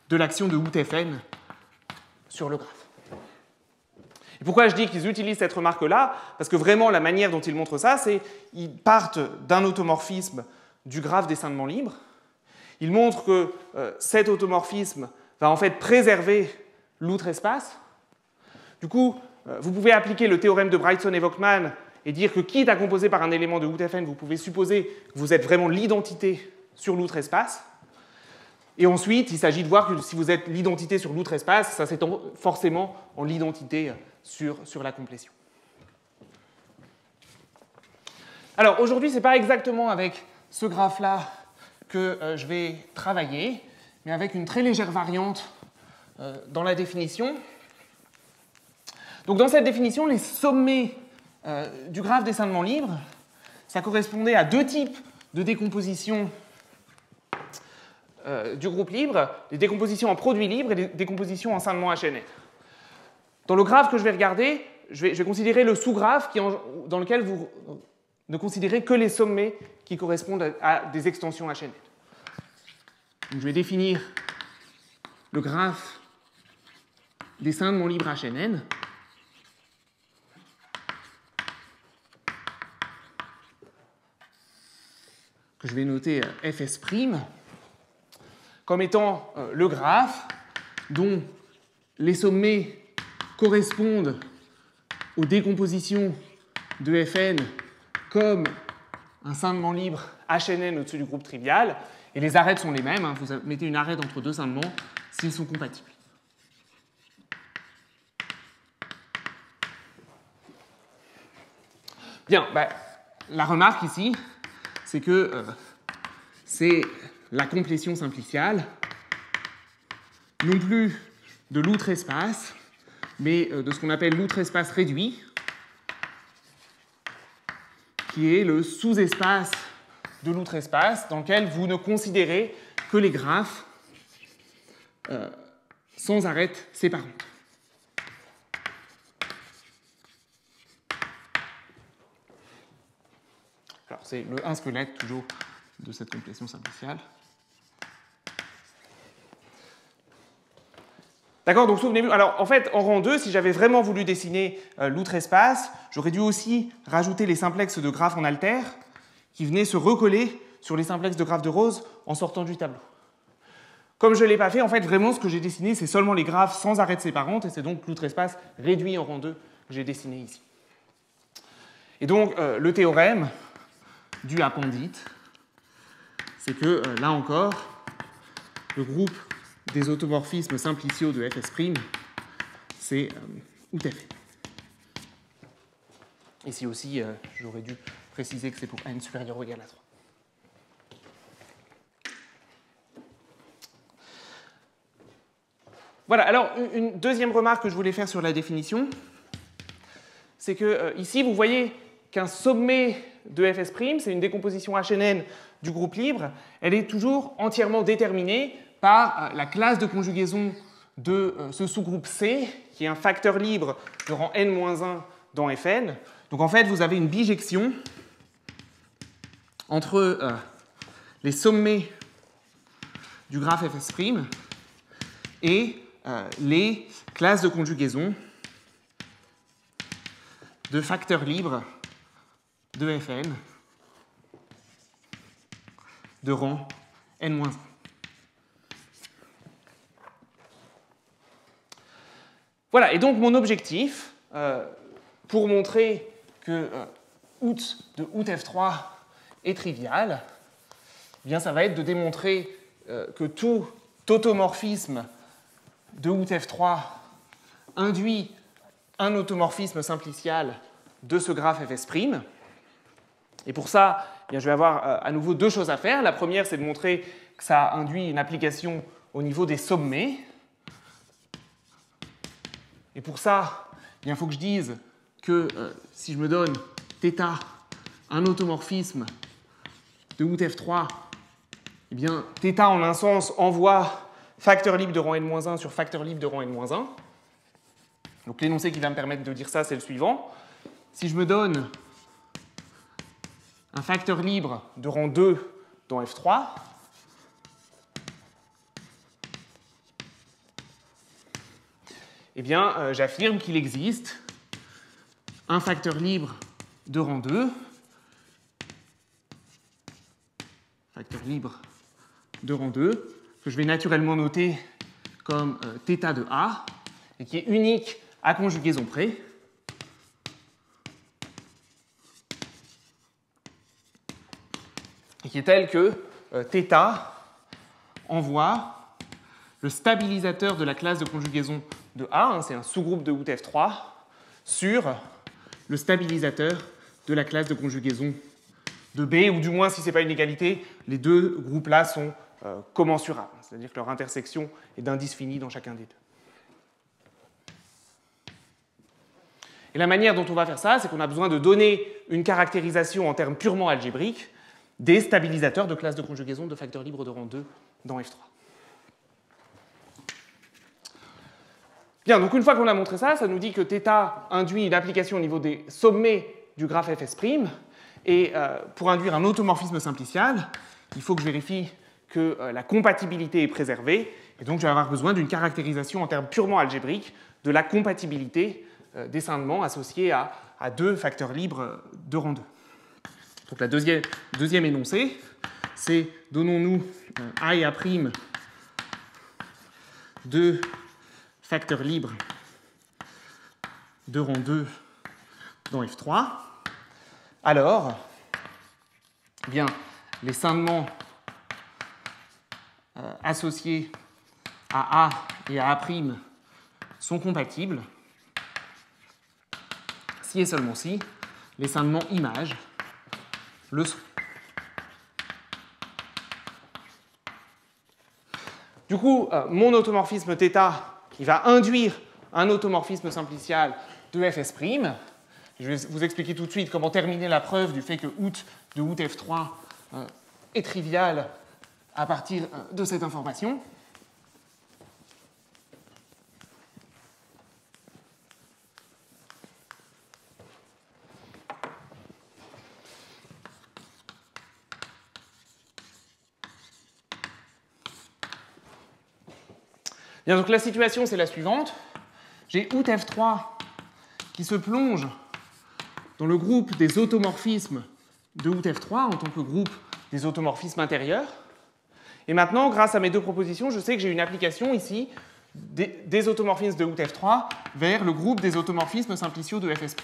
de l'action de Hout-Fn sur le graphe. Et pourquoi je dis qu'ils utilisent cette remarque-là? Parce que vraiment, la manière dont ils montrent ça, c'est qu'ils partent d'un automorphisme du graphe descendement libre. Ils montrent que cet automorphisme va en fait préserver l'outre-espace. Du coup, vous pouvez appliquer le théorème de Brightson et Volkmann et dire que, quitte à composer par un élément de Hout-Fn, vous pouvez supposer que vous êtes vraiment l'identité sur l'outre-espace. Et ensuite, il s'agit de voir que si vous êtes l'identité sur l'outre-espace, ça s'étend forcément en l'identité sur la complétion. Alors, aujourd'hui, ce n'est pas exactement avec ce graphe-là que je vais travailler, mais avec une très légère variante dans la définition. Donc, dans cette définition, les sommets du graphe descendement libre, ça correspondait à deux types de décomposition du groupe libre, des décompositions en produit libre et des décompositions en scindement HNN. Dans le graphe que je vais regarder, je vais considérer le sous-graphe dans lequel vous ne considérez que les sommets qui correspondent à des extensions HNN. Donc, je vais définir le graphe des scindements libres HNN. Que je vais noter Fs' comme étant le graphe dont les sommets correspondent aux décompositions de Fn comme un scindement libre HNN au-dessus du groupe trivial, et les arêtes sont les mêmes, vous mettez une arête entre deux scindements s'ils sont compatibles. Bien, la remarque ici, c'est que c'est la complétion simpliciale, non plus de l'outre-espace, mais de ce qu'on appelle l'outre-espace réduit, qui est le sous-espace de l'outre-espace dans lequel vous ne considérez que les graphes sans arêtes séparantes. Alors, c'est le 1 squelette, toujours, de cette complétion simpliciale. D'accord, donc souvenez-vous, alors en fait, en rang 2, si j'avais vraiment voulu dessiner l'outre-espace, j'aurais dû aussi rajouter les simplexes de graphes en alter qui venaient se recoller sur les simplexes de graphes de Rose en sortant du tableau. Comme je ne l'ai pas fait, en fait, vraiment, ce que j'ai dessiné, c'est seulement les graphes sans arêtes séparantes, et c'est donc l'outre-espace réduit en rang 2 que j'ai dessiné ici. Et donc, le théorème du appendite, c'est que, là encore, le groupe des automorphismes simpliciaux de Fs', c'est Hout-Fn. Ici aussi, j'aurais dû préciser que c'est pour n supérieur ou égal à 3. Voilà, alors une deuxième remarque que je voulais faire sur la définition, c'est que ici, vous voyez qu'un sommet de Fs', c'est une décomposition HNN du groupe libre, elle est toujours entièrement déterminée par la classe de conjugaison de ce sous-groupe C, qui est un facteur libre de rang n-1 dans Fn. Donc en fait, vous avez une bijection entre les sommets du graphe Fs' et les classes de conjugaison de facteurs libres de Fn de rang n-1. Voilà, et donc mon objectif, pour montrer que out de out F3 est trivial, eh bien, ça va être de démontrer que tout automorphisme de out F3 induit un automorphisme simplicial de ce graphe Fs'. Et pour ça, eh bien, je vais avoir à nouveau deux choses à faire. La première, c'est de montrer que ça induit une application au niveau des sommets. Et pour ça, eh bien, il faut que je dise que si je me donne θ, un automorphisme de out F3, eh bien, θ en un sens envoie facteur libre de rang n-1 sur facteur libre de rang n-1. Donc l'énoncé qui va me permettre de dire ça, c'est le suivant. Si je me donne un facteur libre de rang 2 dans F3, eh bien, j'affirme qu'il existe un facteur libre de rang 2, facteur libre de rang 2, que je vais naturellement noter comme θ de A, et qui est unique à conjugaison près. Et qui est tel que θ envoie le stabilisateur de la classe de conjugaison de A, c'est un sous-groupe de out F3, sur le stabilisateur de la classe de conjugaison de B, ou du moins, si ce n'est pas une égalité, les deux groupes-là sont commensurables, c'est-à-dire que leur intersection est d'indice fini dans chacun des deux. Et la manière dont on va faire ça, c'est qu'on a besoin de donner une caractérisation en termes purement algébriques des stabilisateurs de classe de conjugaison de facteurs libres de rang 2 dans F3. Bien, donc une fois qu'on a montré ça, ça nous dit que θ induit une application au niveau des sommets du graphe Fs', et pour induire un automorphisme simplicial, il faut que je vérifie que la compatibilité est préservée, et donc je vais avoir besoin d'une caractérisation en termes purement algébriques de la compatibilité des scindements associés à deux facteurs libres de rang 2. Donc la deuxième énoncé, c'est donnons-nous A et A' de facteurs libres de rang 2 dans F3. Alors, eh bien, les scindements associés à A et à A' sont compatibles si et seulement si les scindements images le sont. Du coup, mon automorphisme θ, il va induire un automorphisme simplicial de Fs'. Je vais vous expliquer tout de suite comment terminer la preuve du fait que out de out F3 est trivial à partir de cette information. Bien, donc la situation, c'est la suivante. J'ai out F3 qui se plonge dans le groupe des automorphismes de out F3 en tant que groupe des automorphismes intérieurs. Et maintenant, grâce à mes deux propositions, je sais que j'ai une application ici des automorphismes de out F3 vers le groupe des automorphismes simpliciaux de Fs'.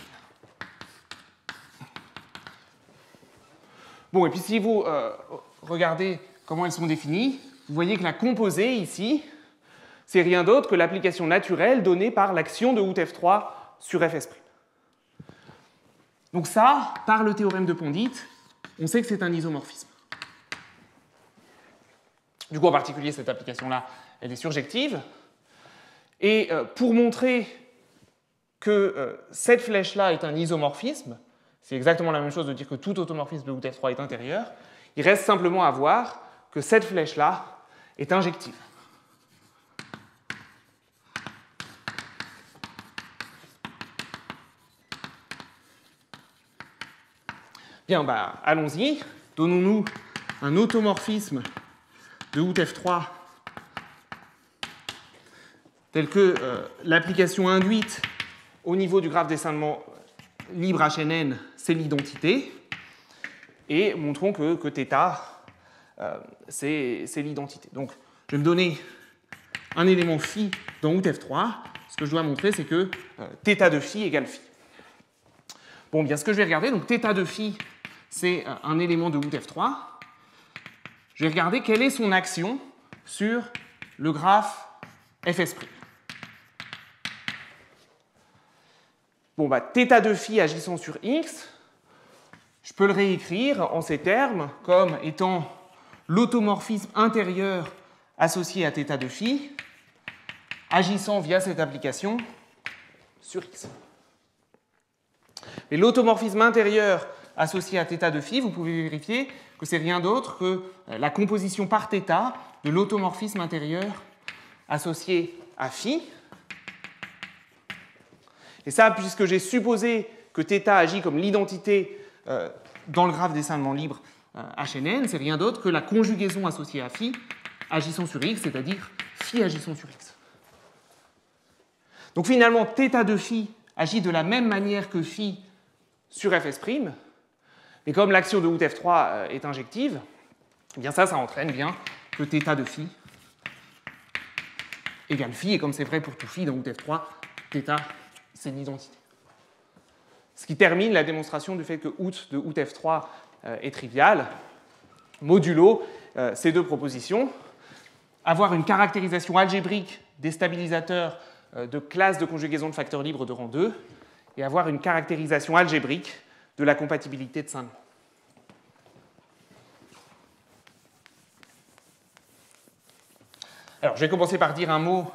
Bon, et puis si vous regardez comment elles sont définies, vous voyez que la composée ici, c'est rien d'autre que l'application naturelle donnée par l'action de out F3 sur Fs'. Donc ça, par le théorème de Pondit, on sait que c'est un isomorphisme. Du coup, en particulier, cette application-là, elle est surjective. Et pour montrer que cette flèche-là est un isomorphisme, c'est exactement la même chose de dire que tout automorphisme de out F3 est intérieur, il reste simplement à voir que cette flèche-là est injective. Bien, bah, allons-y. Donnons-nous un automorphisme de out F3 tel que l'application induite au niveau du graphe des scindements libre HNN, c'est l'identité. Et montrons que θ, c'est l'identité. Donc, je vais me donner un élément phi dans out F3. Ce que je dois montrer, c'est que θ de phi égale phi. Bon, bien, ce que je vais regarder, donc θ de phi, c'est un élément de OUT-F3. Je vais regarder quelle est son action sur le graphe Fs'. Bon, bah, θ de phi agissant sur x, je peux le réécrire en ces termes comme étant l'automorphisme intérieur associé à θ de phi agissant via cette application sur x. Mais l'automorphisme intérieur associé à θ de phi, vous pouvez vérifier que c'est rien d'autre que la composition par θ de l'automorphisme intérieur associé à phi. Et ça, puisque j'ai supposé que θ agit comme l'identité dans le graphe d'essaimement libre HNN, c'est rien d'autre que la conjugaison associée à phi agissant sur x, c'est-à-dire phi agissant sur x. Donc finalement, θ de phi agit de la même manière que phi sur Fs', mais comme l'action de OUT-F3 est injective, eh bien ça entraîne bien que θ de phi égale phi, et comme c'est vrai pour tout phi dans OUT-F3, θ, c'est l'identité. Ce qui termine la démonstration du fait que OUT de OUT-F3 est trivial, modulo ces deux propositions, avoir une caractérisation algébrique des stabilisateurs de classe de conjugaison de facteurs libres de rang 2, et avoir une caractérisation algébrique de la compatibilité de Saint-Lô. Alors, je vais commencer par dire un mot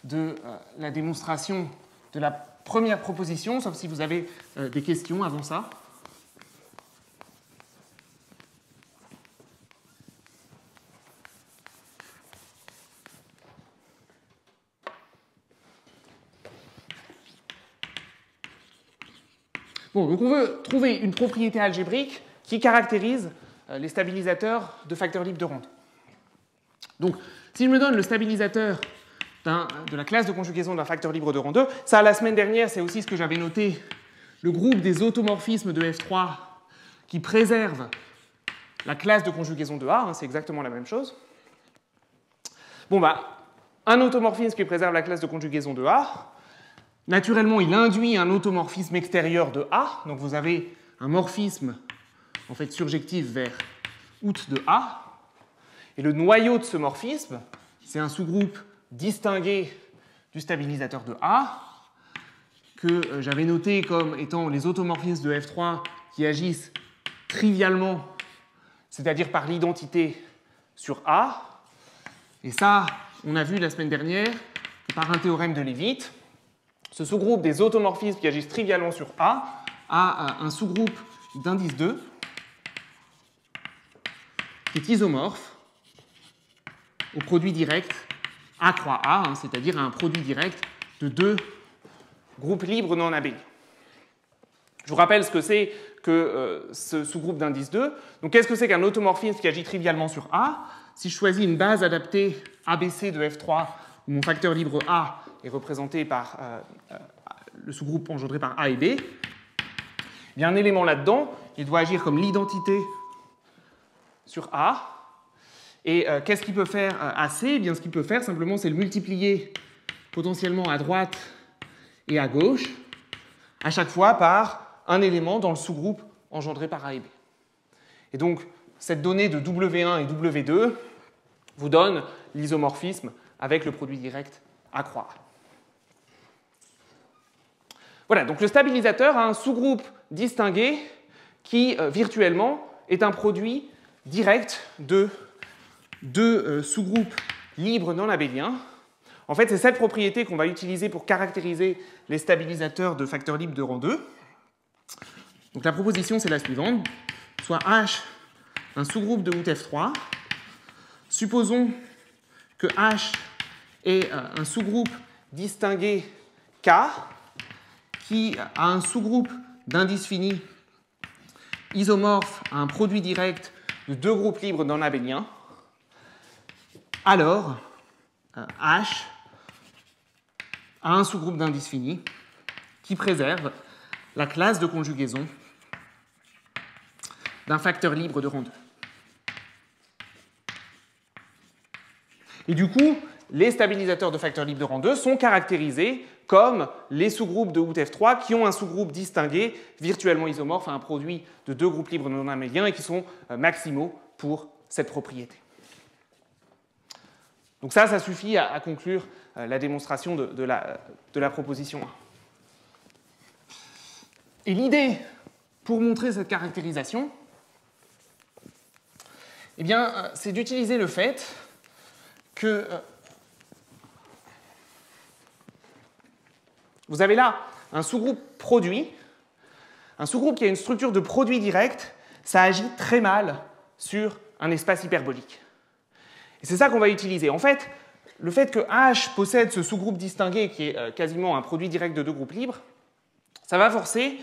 de la démonstration de la première proposition, sauf si vous avez des questions avant ça. Bon, donc on veut trouver une propriété algébrique qui caractérise les stabilisateurs de facteurs libres de rang 2. Donc, si je me donne le stabilisateur de la classe de conjugaison d'un facteur libre de rang 2, ça, la semaine dernière, c'est aussi ce que j'avais noté, le groupe des automorphismes de F3 qui préserve la classe de conjugaison de A, hein, c'est exactement la même chose. Bon, bah, un automorphisme qui préserve la classe de conjugaison de A, naturellement, il induit un automorphisme extérieur de A, donc vous avez un morphisme en fait surjectif vers OUT de A, et le noyau de ce morphisme, c'est un sous-groupe distingué du stabilisateur de A, que j'avais noté comme étant les automorphismes de F3 qui agissent trivialement, c'est-à-dire par l'identité sur A. Et ça, on a vu la semaine dernière que par un théorème de Leavitt, ce sous-groupe des automorphismes qui agissent trivialement sur A a un sous-groupe d'indice 2 qui est isomorphe au produit direct A croix A, hein, c'est-à-dire à un produit direct de deux groupes libres non abéliens. Je vous rappelle ce que c'est que ce sous-groupe d'indice 2. Donc qu'est-ce que c'est qu'un automorphisme qui agit trivialement sur A? Si je choisis une base adaptée ABC de F3, où mon facteur libre A est représenté par le sous-groupe engendré par A et B, il y a un élément là-dedans, il doit agir comme l'identité sur A. Et qu'est-ce qu'il peut faire AC? Eh bien, ce qu'il peut faire, simplement, c'est le multiplier potentiellement à droite et à gauche, à chaque fois par un élément dans le sous-groupe engendré par A et B. Et donc, cette donnée de W1 et W2 vous donne l'isomorphisme avec le produit direct A croix A. Voilà, donc le stabilisateur a un sous-groupe distingué qui, virtuellement, est un produit direct de deux sous-groupes libres non abéliens. En fait, c'est cette propriété qu'on va utiliser pour caractériser les stabilisateurs de facteurs libres de rang 2. Donc la proposition, c'est la suivante. Soit H un sous-groupe de OUT-F3. Supposons que H est un sous-groupe distingué K qui a un sous-groupe d'indices finis isomorphe à un produit direct de deux groupes libres non abéliens. Alors, H a un sous-groupe d'indices finis qui préserve la classe de conjugaison d'un facteur libre de rang 2. Et du coup, les stabilisateurs de facteurs libres de rang 2 sont caractérisés comme les sous-groupes de OUTF3 qui ont un sous-groupe distingué, virtuellement isomorphe à un produit de deux groupes libres non herméliens et qui sont maximaux pour cette propriété. Donc ça suffit à conclure la démonstration de la proposition 1. Et l'idée, pour montrer cette caractérisation, eh bien, c'est d'utiliser le fait que vous avez là un sous-groupe produit, un sous-groupe qui a une structure de produit direct, ça agit très mal sur un espace hyperbolique. Et c'est ça qu'on va utiliser. En fait, le fait que H possède ce sous-groupe distingué qui est quasiment un produit direct de deux groupes libres, ça va forcer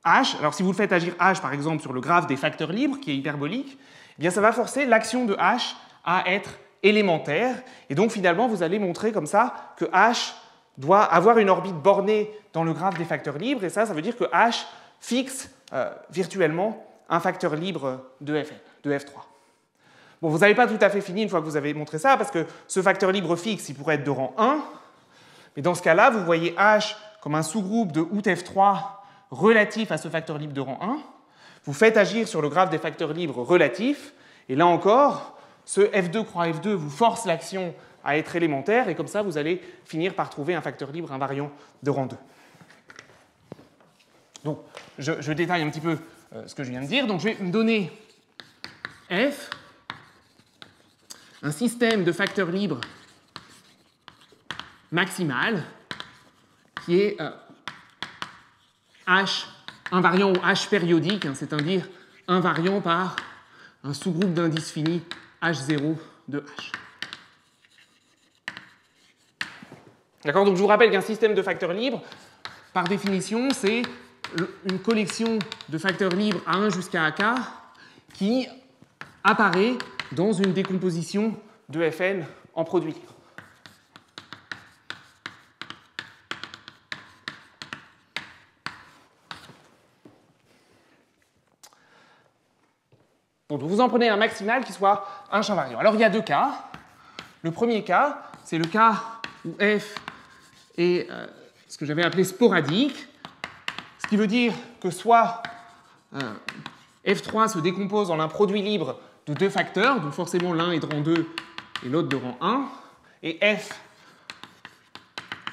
H, alors si vous le faites agir H par exemple sur le graphe des facteurs libres qui est hyperbolique, eh bien ça va forcer l'action de H à être élémentaire. Et donc finalement vous allez montrer comme ça que H doit avoir une orbite bornée dans le graphe des facteurs libres, et ça veut dire que H fixe virtuellement un facteur libre de Fn, de F3. Bon, vous n'avez pas tout à fait fini une fois que vous avez montré ça, parce que ce facteur libre fixe, il pourrait être de rang 1, mais dans ce cas-là, vous voyez H comme un sous-groupe de OUTF3 relatif à ce facteur libre de rang 1. Vous faites agir sur le graphe des facteurs libres relatifs, et là encore, ce F2 croix F2 vous force l'action à être élémentaire, et comme ça, vous allez finir par trouver un facteur libre invariant de rang 2. Donc, je détaille un petit peu ce que je viens de dire. Donc, je vais me donner F, un système de facteurs libres maximal, qui est H invariant ou H périodique, hein, c'est-à-dire invariant par un sous-groupe d'indices finis H0 de H. D'accord, donc je vous rappelle qu'un système de facteurs libres, par définition, c'est une collection de facteurs libres A1 jusqu'à AK qui apparaît dans une décomposition de Fn en produit libre. Donc vous en prenez un maximal qui soit H invariant. Alors il y a deux cas. Le premier cas, c'est le cas où F est ce que j'avais appelé sporadique, ce qui veut dire que soit F3 se décompose en un produit libre de deux facteurs, donc forcément l'un est de rang 2 et l'autre de rang 1, et F,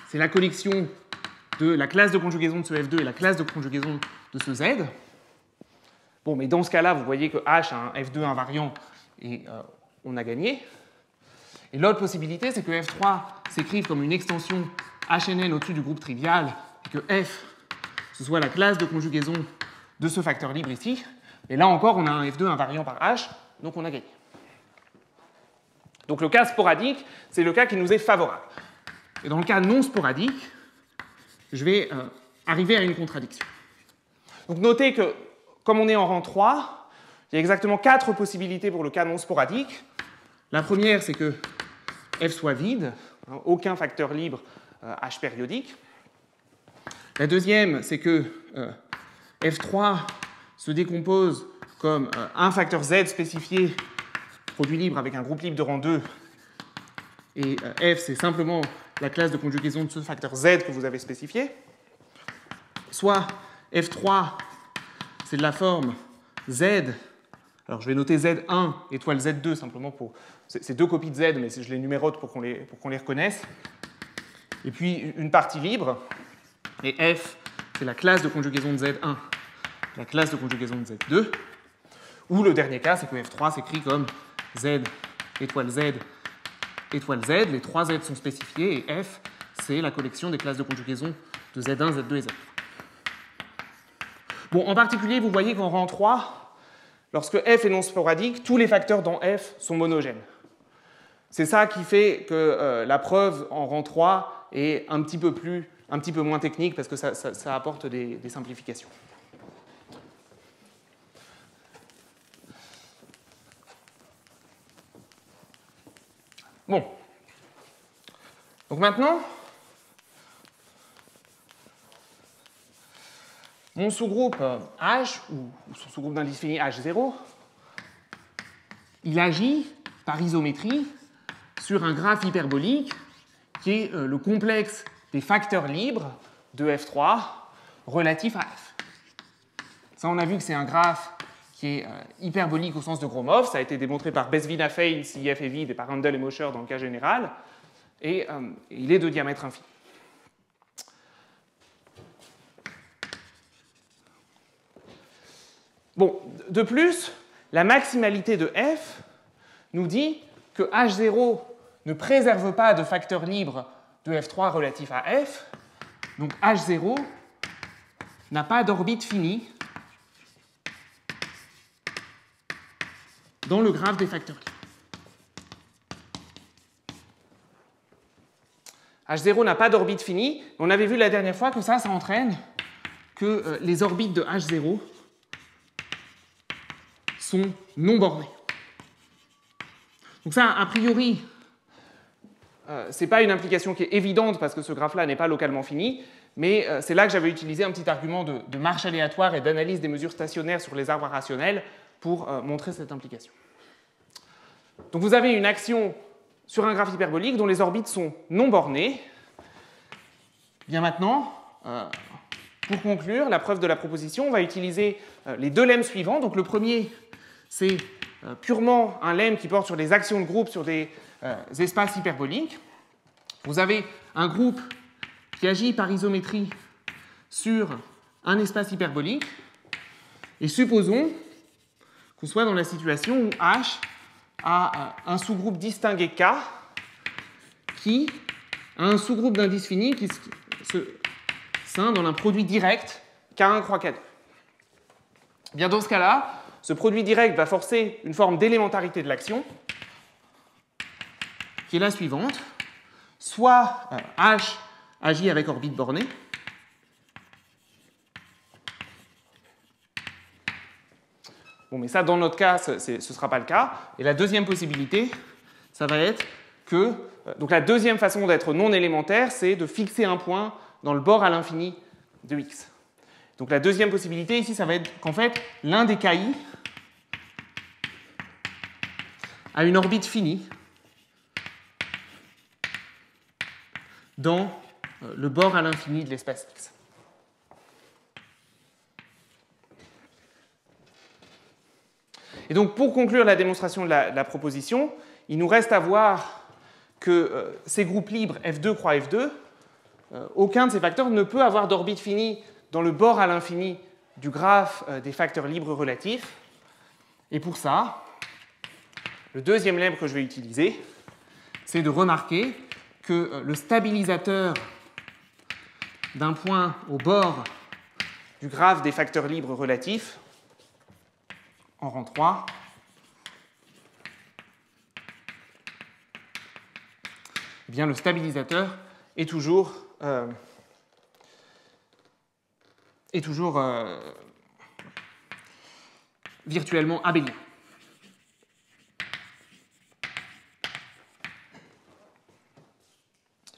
c'est la collection de la classe de conjugaison de ce F2 et la classe de conjugaison de ce Z. Bon, mais dans ce cas-là, vous voyez que H a un F2 invariant et on a gagné. Et l'autre possibilité, c'est que F3 s'écrive comme une extension HNN au-dessus du groupe trivial et que F, ce soit la classe de conjugaison de ce facteur libre ici. Et là encore, on a un F2 invariant par H, donc on a gagné. Donc le cas sporadique, c'est le cas qui nous est favorable. Et dans le cas non sporadique, je vais arriver à une contradiction. Donc notez que, comme on est en rang 3, il y a exactement 4 possibilités pour le cas non sporadique. La première, c'est que F soit vide, hein, aucun facteur libre H périodique. La deuxième, c'est que F3 se décompose comme un facteur Z spécifié, produit libre avec un groupe libre de rang 2, et F, c'est simplement la classe de conjugaison de ce facteur Z que vous avez spécifié. Soit F3, c'est de la forme Z, alors je vais noter Z1 étoile Z2 simplement pour... C'est deux copies de Z, mais je les numérote pour qu'on les reconnaisse. Et puis une partie libre, et F, c'est la classe de conjugaison de Z1, la classe de conjugaison de Z2, ou le dernier cas, c'est que F3 s'écrit comme Z étoile Z étoile Z, les trois Z sont spécifiés, et F, c'est la collection des classes de conjugaison de Z1, Z2 et Z3. Bon, en particulier, vous voyez qu'en rang 3, lorsque F est non sporadique, tous les facteurs dans F sont monogènes. C'est ça qui fait que la preuve en rang 3 est un petit peu moins technique, parce que ça apporte des simplifications. Bon. Donc maintenant, mon sous-groupe H, ou son sous-groupe d'indice fini H0, il agit par isométrie sur un graphe hyperbolique qui est le complexe des facteurs libres de F3 relatifs à F. Ça, on a vu que c'est un graphe qui est hyperbolique au sens de Gromov. Ça a été démontré par Besvina-Fein si F est vide et par Handel et Mosher dans le cas général. Et il est de diamètre infini. Bon, de plus, la maximalité de F nous dit que H0 ne préserve pas de facteur libre de F3 relatif à F. Donc H0 n'a pas d'orbite finie dans le graphe des facteurs libres. H0 n'a pas d'orbite finie. On avait vu la dernière fois que ça entraîne que les orbites de H0 sont non bornées. Donc ça, a priori, ce n'est pas une implication qui est évidente parce que ce graphe-là n'est pas localement fini, mais c'est là que j'avais utilisé un petit argument de marche aléatoire et d'analyse des mesures stationnaires sur les arbres rationnels pour montrer cette implication. Donc vous avez une action sur un graphe hyperbolique dont les orbites sont non bornées. Bien maintenant, pour conclure la preuve de la proposition, on va utiliser les deux lemmes suivants. Donc le premier, c'est purement un lemme qui porte sur les actions de groupe sur des espaces hyperboliques. Vous avez un groupe qui agit par isométrie sur un espace hyperbolique. Et supposons qu'on soit dans la situation où H a un sous-groupe distingué K qui a un sous-groupe d'indices finis qui se scinde dans un produit direct K1 croix K2. Bien, dans ce cas-là, ce produit direct va forcer une forme d'élémentarité de l'action qui est la suivante. Soit H agit avec orbite bornée, bon, mais ça, dans notre cas, ce ne sera pas le cas. Et la deuxième possibilité, ça va être que... Donc la deuxième façon d'être non élémentaire, c'est de fixer un point dans le bord à l'infini de X. Donc la deuxième possibilité ici, ça va être qu'en fait, l'un des KI a une orbite finie dans le bord à l'infini de l'espace X. Et donc, pour conclure la démonstration de la proposition, il nous reste à voir que ces groupes libres F2 croix F2, aucun de ces facteurs ne peut avoir d'orbite finie dans le bord à l'infini du graphe des facteurs libres relatifs. Et pour ça, le deuxième lemme que je vais utiliser, c'est de remarquer que le stabilisateur d'un point au bord du graphe des facteurs libres relatifs en rang 3 eh bien, le stabilisateur est toujours virtuellement abélien.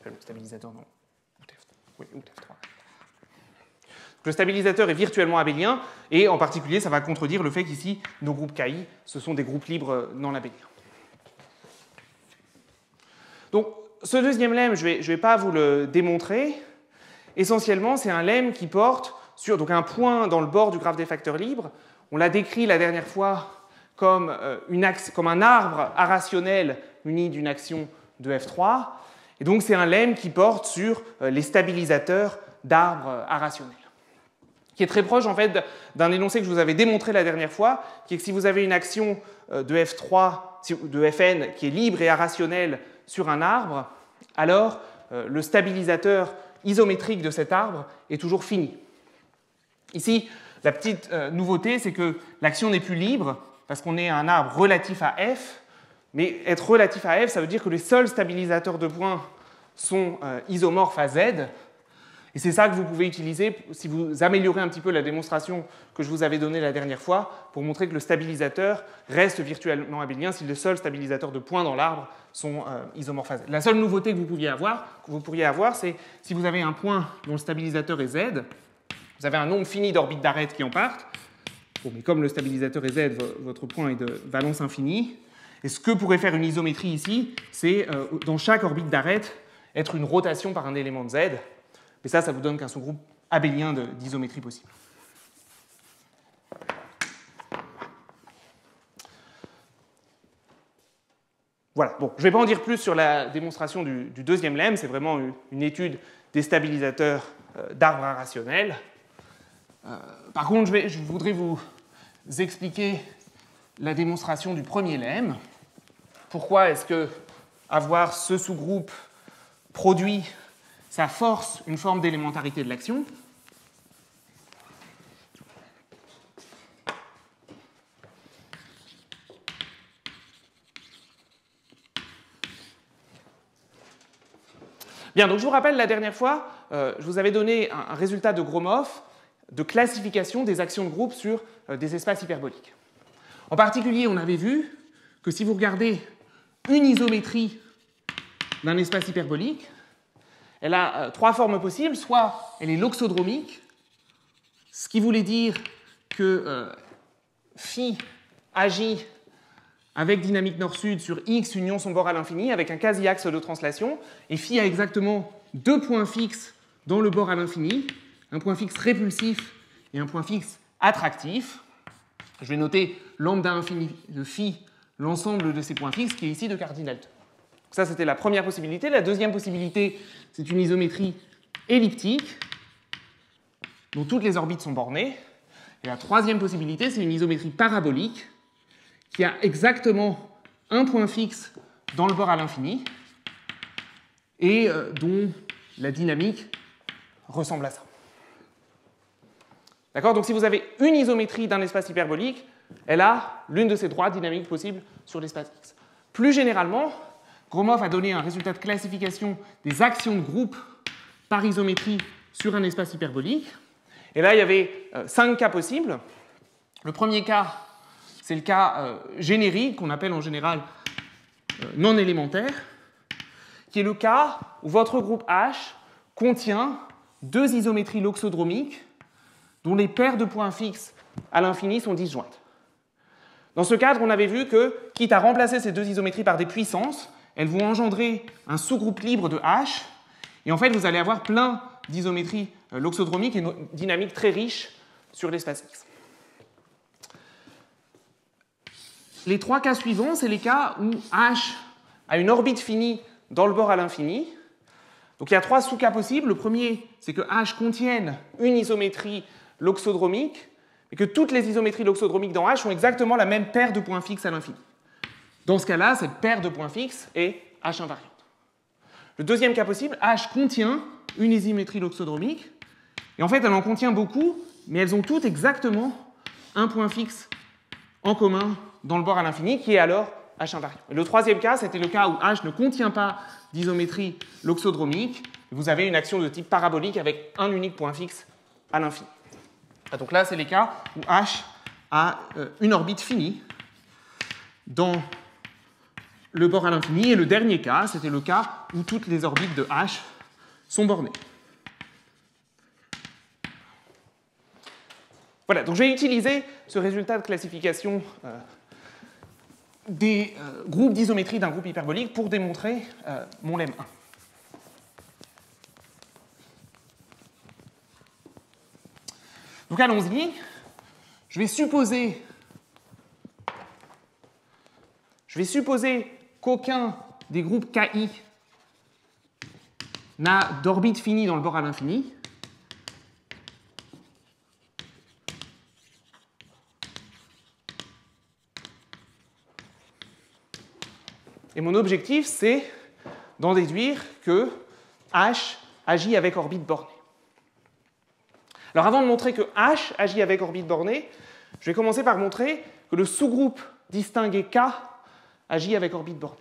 Le stabilisateur, non. Oui, ou TF3. Le stabilisateur est virtuellement abélien, et en particulier, ça va contredire le fait qu'ici, nos groupes KI, ce sont des groupes libres non abéliens. Donc, ce deuxième lemme, je ne vais pas vous le démontrer. Essentiellement, c'est un lemme qui porte sur donc, un point dans le bord du graphe des facteurs libres. On l'a décrit la dernière fois comme un arbre arrationnel muni d'une action de F3. Et donc, c'est un lemme qui porte sur les stabilisateurs d'arbres arrationnels, qui est très proche en fait d'un énoncé que je vous avais démontré la dernière fois, qui est que si vous avez une action de F3, de Fn qui est libre et arrationnelle sur un arbre, alors le stabilisateur isométrique de cet arbre est toujours fini. Ici, la petite nouveauté, c'est que l'action n'est plus libre parce qu'on est un arbre relatif à F, mais être relatif à F, ça veut dire que les seuls stabilisateurs de points sont isomorphes à Z. Et c'est ça que vous pouvez utiliser si vous améliorez un petit peu la démonstration que je vous avais donnée la dernière fois pour montrer que le stabilisateur reste virtuellement abélien si les seuls stabilisateurs de points dans l'arbre sont isomorphes à Z. La seule nouveauté que vous pourriez avoir, c'est si vous avez un point dont le stabilisateur est Z, vous avez un nombre fini d'orbites d'arête qui en partent. Bon, mais comme le stabilisateur est Z, votre point est de valence infinie. Et ce que pourrait faire une isométrie ici, c'est dans chaque orbite d'arête, être une rotation par un élément de Z. Mais ça vous donne qu'un sous-groupe abélien d'isométrie possible. Voilà, bon, je ne vais pas en dire plus sur la démonstration du deuxième lemme, c'est vraiment une étude des stabilisateurs d'arbres irrationnels. Par contre, je voudrais vous expliquer la démonstration du premier lemme. Pourquoi est-ce que avoir ce sous-groupe produit, ça force une forme d'élémentarité de l'action? Bien, donc je vous rappelle, la dernière fois, je vous avais donné un résultat de Gromov de classification des actions de groupe sur des espaces hyperboliques. En particulier, on avait vu que si vous regardez une isométrie d'un espace hyperbolique, elle a trois formes possibles. Soit elle est loxodromique, ce qui voulait dire que phi agit avec dynamique nord-sud sur x union son bord à l'infini, avec un quasi-axe de translation, et phi a exactement deux points fixes dans le bord à l'infini, un point fixe répulsif et un point fixe attractif. Je vais noter lambda infini de phi, l'ensemble de ces points fixes, qui est ici de cardinal 2. Ça, c'était la première possibilité. La deuxième possibilité, c'est une isométrie elliptique, dont toutes les orbites sont bornées. Et la troisième possibilité, c'est une isométrie parabolique, qui a exactement un point fixe dans le bord à l'infini, et dont la dynamique ressemble à ça. D'accord? Donc si vous avez une isométrie d'un espace hyperbolique, elle a l'une de ces trois dynamiques possibles sur l'espace X. Plus généralement, Gromov a donné un résultat de classification des actions de groupe par isométrie sur un espace hyperbolique. Et là, il y avait 5 cas possibles. Le premier cas, c'est le cas générique, qu'on appelle en général non élémentaire, qui est le cas où votre groupe H contient deux isométries loxodromiques dont les paires de points fixes à l'infini sont disjointes. Dans ce cadre, on avait vu que, quitte à remplacer ces deux isométries par des puissances, elles vont engendrer un sous-groupe libre de H, et en fait, vous allez avoir plein d'isométries loxodromiques et dynamiques très riches sur l'espace X. Les trois cas suivants, c'est les cas où H a une orbite finie dans le bord à l'infini. Donc il y a trois sous-cas possibles. Le premier, c'est que H contienne une isométrie loxodromique, et que toutes les isométries loxodromiques dans H ont exactement la même paire de points fixes à l'infini. Dans ce cas-là, cette paire de points fixes est H invariante. Le deuxième cas possible, H contient une isométrie loxodromique, et en fait, elle en contient beaucoup, mais elles ont toutes exactement un point fixe en commun dans le bord à l'infini, qui est alors H invariant. Et le troisième cas, c'était le cas où H ne contient pas d'isométrie loxodromique, et vous avez une action de type parabolique avec un unique point fixe à l'infini. Donc là, c'est les cas où H a une orbite finie dans le bord à l'infini. Et le dernier cas, c'était le cas où toutes les orbites de H sont bornées. Voilà, donc je vais utiliser ce résultat de classification des groupes d'isométrie d'un groupe hyperbolique pour démontrer mon lemme 1. Donc allons-y. Je vais supposer qu'aucun des groupes KI n'a d'orbite finie dans le bord à l'infini. Et mon objectif, c'est d'en déduire que H agit avec orbite bornée. Alors avant de montrer que H agit avec orbite bornée, je vais commencer par montrer que le sous-groupe distingué K agit avec orbite bornée.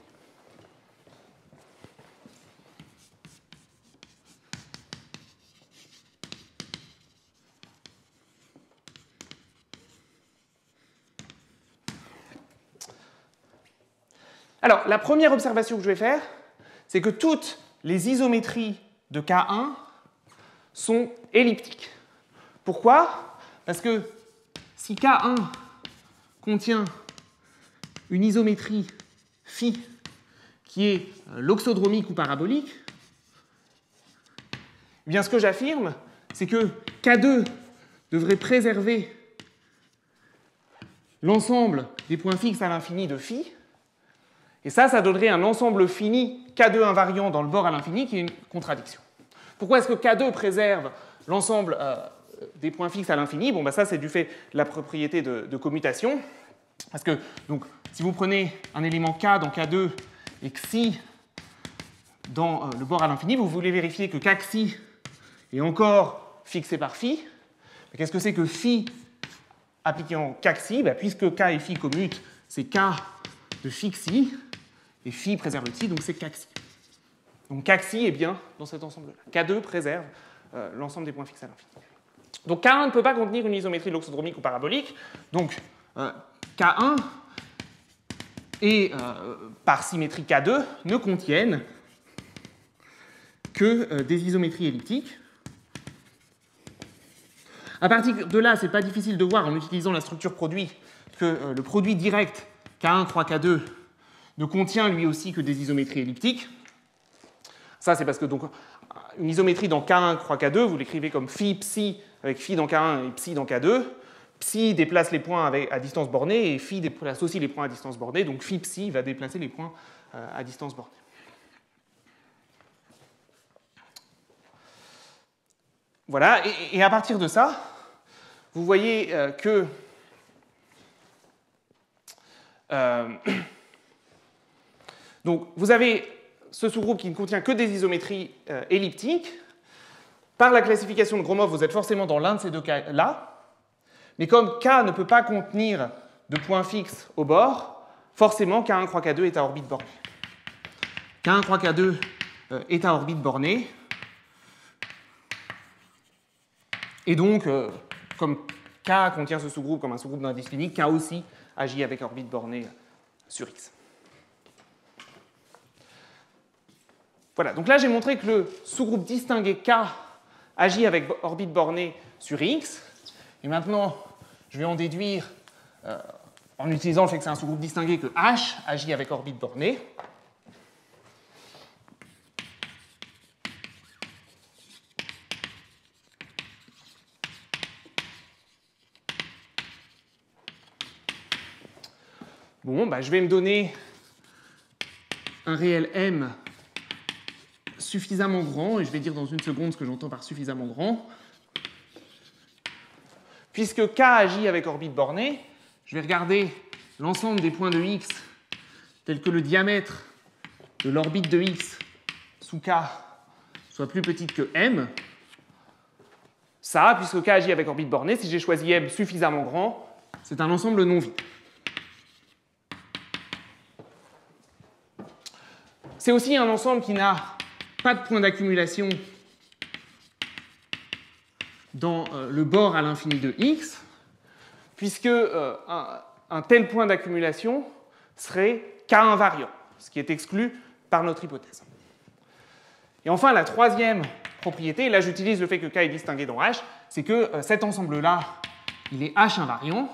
Alors, la première observation que je vais faire, c'est que toutes les isométries de K1 sont elliptiques. Pourquoi? Parce que si K1 contient une isométrie phi qui est loxodromique ou parabolique, Eh bien, ce que j'affirme, c'est que K2 devrait préserver l'ensemble des points fixes à l'infini de phi. Et ça donnerait un ensemble fini K2 invariant dans le bord à l'infini qui est une contradiction. Pourquoi est-ce que K2 préserve l'ensemble des points fixes à l'infini? Bon, ça, c'est du fait de la propriété de commutation. Parce que, donc, si vous prenez un élément K dans K2 et Xi dans le bord à l'infini, vous voulez vérifier que K Xi est encore fixé par phi. Qu'est-ce que c'est que phi appliqué en K Xi? Puisque K et phi commutent, c'est K de phi Xi, et phi préserve le Xi, donc c'est K Xi. Donc K Xi est bien dans cet ensemble-là. K2 préserve l'ensemble des points fixes à l'infini. Donc K1 ne peut pas contenir une isométrie loxodromique ou parabolique, donc K1 et par symétrie K2 ne contiennent que des isométries elliptiques. À partir de là, ce n'est pas difficile de voir en utilisant la structure produit que le produit direct K1 croix K2 ne contient lui aussi que des isométries elliptiques. Ça, c'est parce que donc, une isométrie dans K1 croix K2, vous l'écrivez comme phi psi avec phi dans K1 et psi dans K2. Psi déplace les points à distance bornée et phi déplace aussi les points à distance bornée. Donc phi psi va déplacer les points à distance bornée. Voilà, et à partir de ça, vous voyez que donc vous avez ce sous-groupe qui ne contient que des isométries elliptiques. Par la classification de Gromov, vous êtes forcément dans l'un de ces deux cas-là. Mais comme K ne peut pas contenir de points fixes au bord, forcément K1 croix K2 est à orbite bornée. K1 croix K2 est à orbite bornée. Et donc, comme K contient ce sous-groupe comme un sous-groupe d'indice unique, K aussi agit avec orbite bornée sur X. Voilà, donc là j'ai montré que le sous-groupe distingué K agit avec orbite bornée sur X. Et maintenant, je vais en déduire, en utilisant le fait que c'est un sous-groupe distingué, que H agit avec orbite bornée. Bon, je vais me donner un réel M suffisamment grand, et je vais dire dans une seconde ce que j'entends par suffisamment grand. Puisque K agit avec orbite bornée, je vais regarder l'ensemble des points de X tels que le diamètre de l'orbite de X sous K soit plus petite que M. Ça, puisque K agit avec orbite bornée, si j'ai choisi M suffisamment grand, c'est un ensemble non vide. C'est aussi un ensemble qui n'a pas de point d'accumulation dans le bord à l'infini de X, puisque un tel point d'accumulation serait K invariant, ce qui est exclu par notre hypothèse. Et enfin, la troisième propriété, et là j'utilise le fait que K est distingué dans H, c'est que cet ensemble-là, il est H invariant.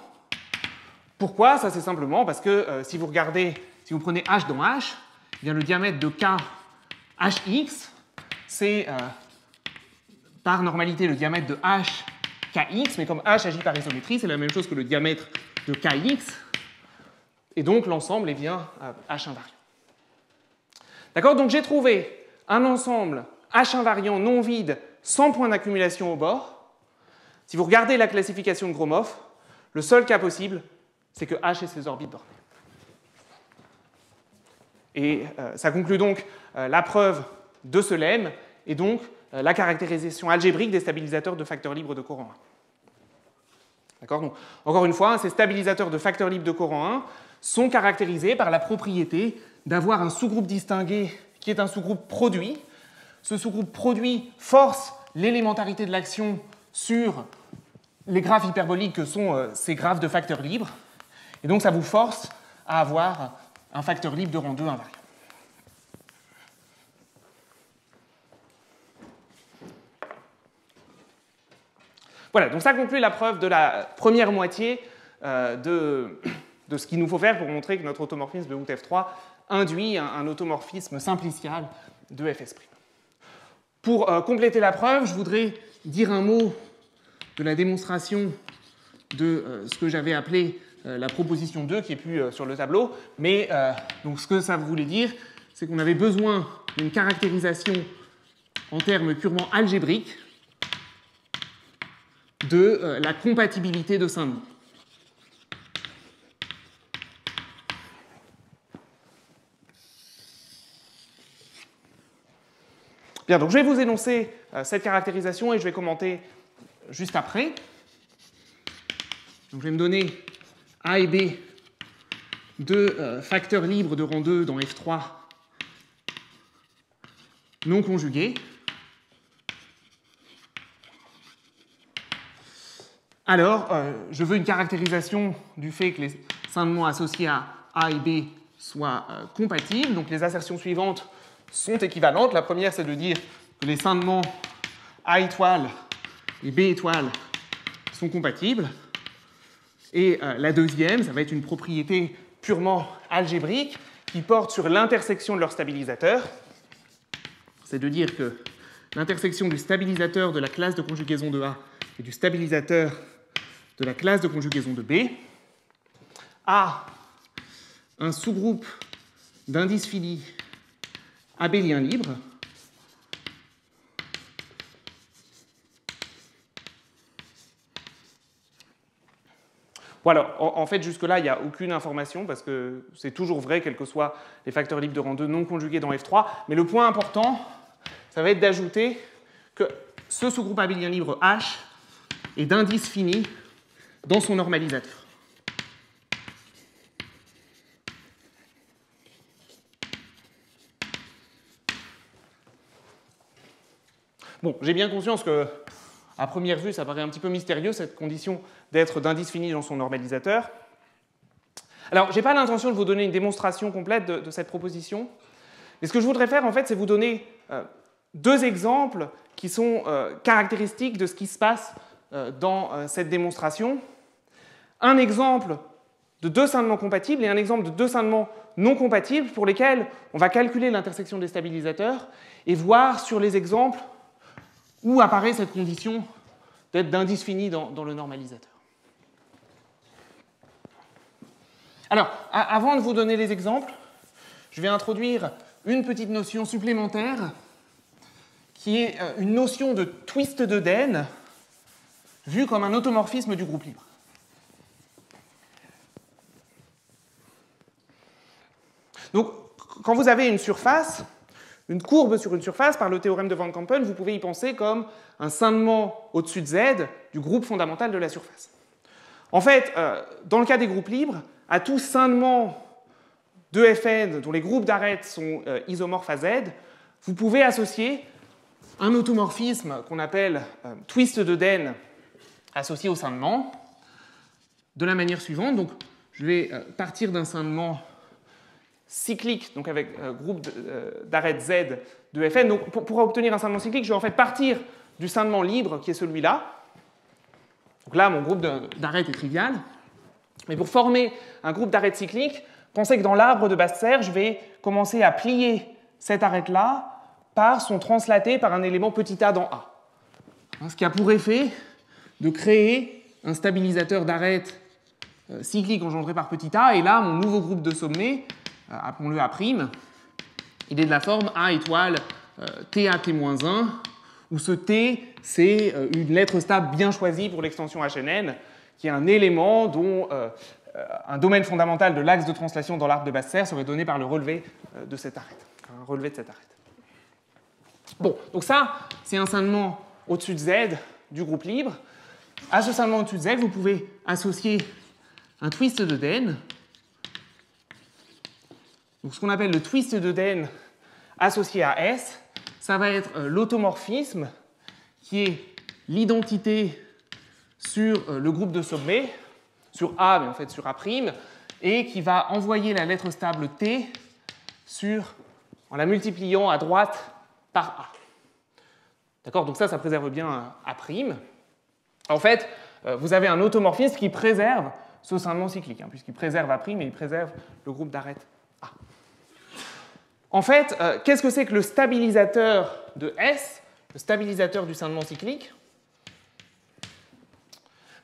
Pourquoi? Ça, c'est simplement parce que si vous prenez H dans H, eh bien, le diamètre de K Hx, c'est par normalité le diamètre de H Kx, mais comme H agit par isométrie, c'est la même chose que le diamètre de Kx, et donc l'ensemble est bien H invariant. D'accord? Donc j'ai trouvé un ensemble H invariant non vide sans point d'accumulation au bord. Si vous regardez la classification de Gromov, le seul cas possible, c'est que H ait ses orbites bornées. Et ça conclut donc la preuve de ce lemme et donc la caractérisation algébrique des stabilisateurs de facteurs libres de courant 1. D'accord? Donc, encore une fois, ces stabilisateurs de facteurs libres de courant 1 sont caractérisés par la propriété d'avoir un sous-groupe distingué qui est un sous-groupe produit. Ce sous-groupe produit force l'élémentarité de l'action sur les graphes hyperboliques que sont ces graphes de facteurs libres. Et donc ça vous force à avoir un facteur libre de rang 2 invariant. Voilà, donc ça conclut la preuve de la première moitié de ce qu'il nous faut faire pour montrer que notre automorphisme de Houth F3 induit un automorphisme simplicial de Fs'. Pour compléter la preuve, je voudrais dire un mot de la démonstration de ce que j'avais appelé la proposition 2 qui est plus sur le tableau. Mais donc ce que ça voulait dire, c'est qu'on avait besoin d'une caractérisation en termes purement algébriques de la compatibilité de Saint-Denis. Bien, donc je vais vous énoncer cette caractérisation et je vais commenter juste après. Donc je vais me donner A et B deux facteurs libres de rang 2 dans F3 non conjugués. Alors, je veux une caractérisation du fait que les Saint-Denis associés à A et B soient compatibles. Donc les assertions suivantes sont équivalentes. La première, c'est de dire que les Saint-Denis A étoile et B étoile sont compatibles. Et la deuxième, ça va être une propriété purement algébrique qui porte sur l'intersection de leurs stabilisateurs. C'est de dire que l'intersection du stabilisateur de la classe de conjugaison de A et du stabilisateur de la classe de conjugaison de B a un sous-groupe d'indices finis abélien libre Voilà, en fait, jusque-là, il n'y a aucune information parce que c'est toujours vrai, quels que soient les facteurs libres de rang 2 non conjugués dans F3. Mais le point important, ça va être d'ajouter que ce sous-groupe abélien libre H est d'indice fini dans son normalisateur. Bon, j'ai bien conscience que, à première vue, ça paraît un petit peu mystérieux, cette condition d'être d'indice fini dans son normalisateur. Alors, je n'ai pas l'intention de vous donner une démonstration complète de cette proposition, mais ce que je voudrais faire, en fait, c'est vous donner deux exemples qui sont caractéristiques de ce qui se passe dans cette démonstration. Un exemple de deux Saint-Denis compatibles et un exemple de deux Saint-Denis non compatibles pour lesquels on va calculer l'intersection des stabilisateurs et voir sur les exemples où apparaît cette condition d'être d'indice fini dans le normalisateur. Alors, avant de vous donner les exemples, je vais introduire une petite notion supplémentaire qui est une notion de twist de Den vue comme un automorphisme du groupe libre. Donc, quand vous avez une surface, une courbe sur une surface, par le théorème de Van Kampen, vous pouvez y penser comme un Saint-Denis au-dessus de Z du groupe fondamental de la surface. En fait, dans le cas des groupes libres, à tout Saint-Denis de Fn dont les groupes d'arêtes sont isomorphes à Z, vous pouvez associer un automorphisme qu'on appelle twist de Den associé au Saint-Denis de la manière suivante. Donc, je vais partir d'un Saint-Denis cyclique, donc avec groupe d'arêtes Z de Fn. Donc, pour obtenir un Saint-Denis cyclique, je vais en fait partir du Saint-Denis libre qui est celui-là. Donc là, mon groupe d'arêtes est trivial. Mais pour former un groupe d'arêtes cycliques, pensez que dans l'arbre de Basse-Serre, je vais commencer à plier cette arête-là par son translaté par un élément petit a dans A. Ce qui a pour effet de créer un stabilisateur d'arête cyclique engendré par petit a. Et là, mon nouveau groupe de sommets, appelons-le A', il est de la forme A étoile TAT-1, où ce T, c'est une lettre stable bien choisie pour l'extension HNN, qui est un élément dont un domaine fondamental de l'axe de translation dans l'arbre de Basse-Serre serait donné par le relevé de cette arête, un relevé de cette arête. Bon, donc ça, c'est un Saint-Denis au-dessus de Z du groupe libre. À ce Saint-Denis au-dessus de Z, vous pouvez associer un twist de Den. Donc ce qu'on appelle le twist de Den associé à S, ça va être l'automorphisme qui est l'identité sur le groupe de sommets, sur A, mais en fait sur A', et qui va envoyer la lettre stable T en la multipliant à droite par A. D'accord? Donc ça préserve bien A'. En fait, vous avez un automorphisme qui préserve ce Saint-Denis cyclique, puisqu'il préserve A' et il préserve le groupe d'arêtes A. En fait, qu'est-ce que c'est que le stabilisateur de S? le stabilisateur du scindement cyclique.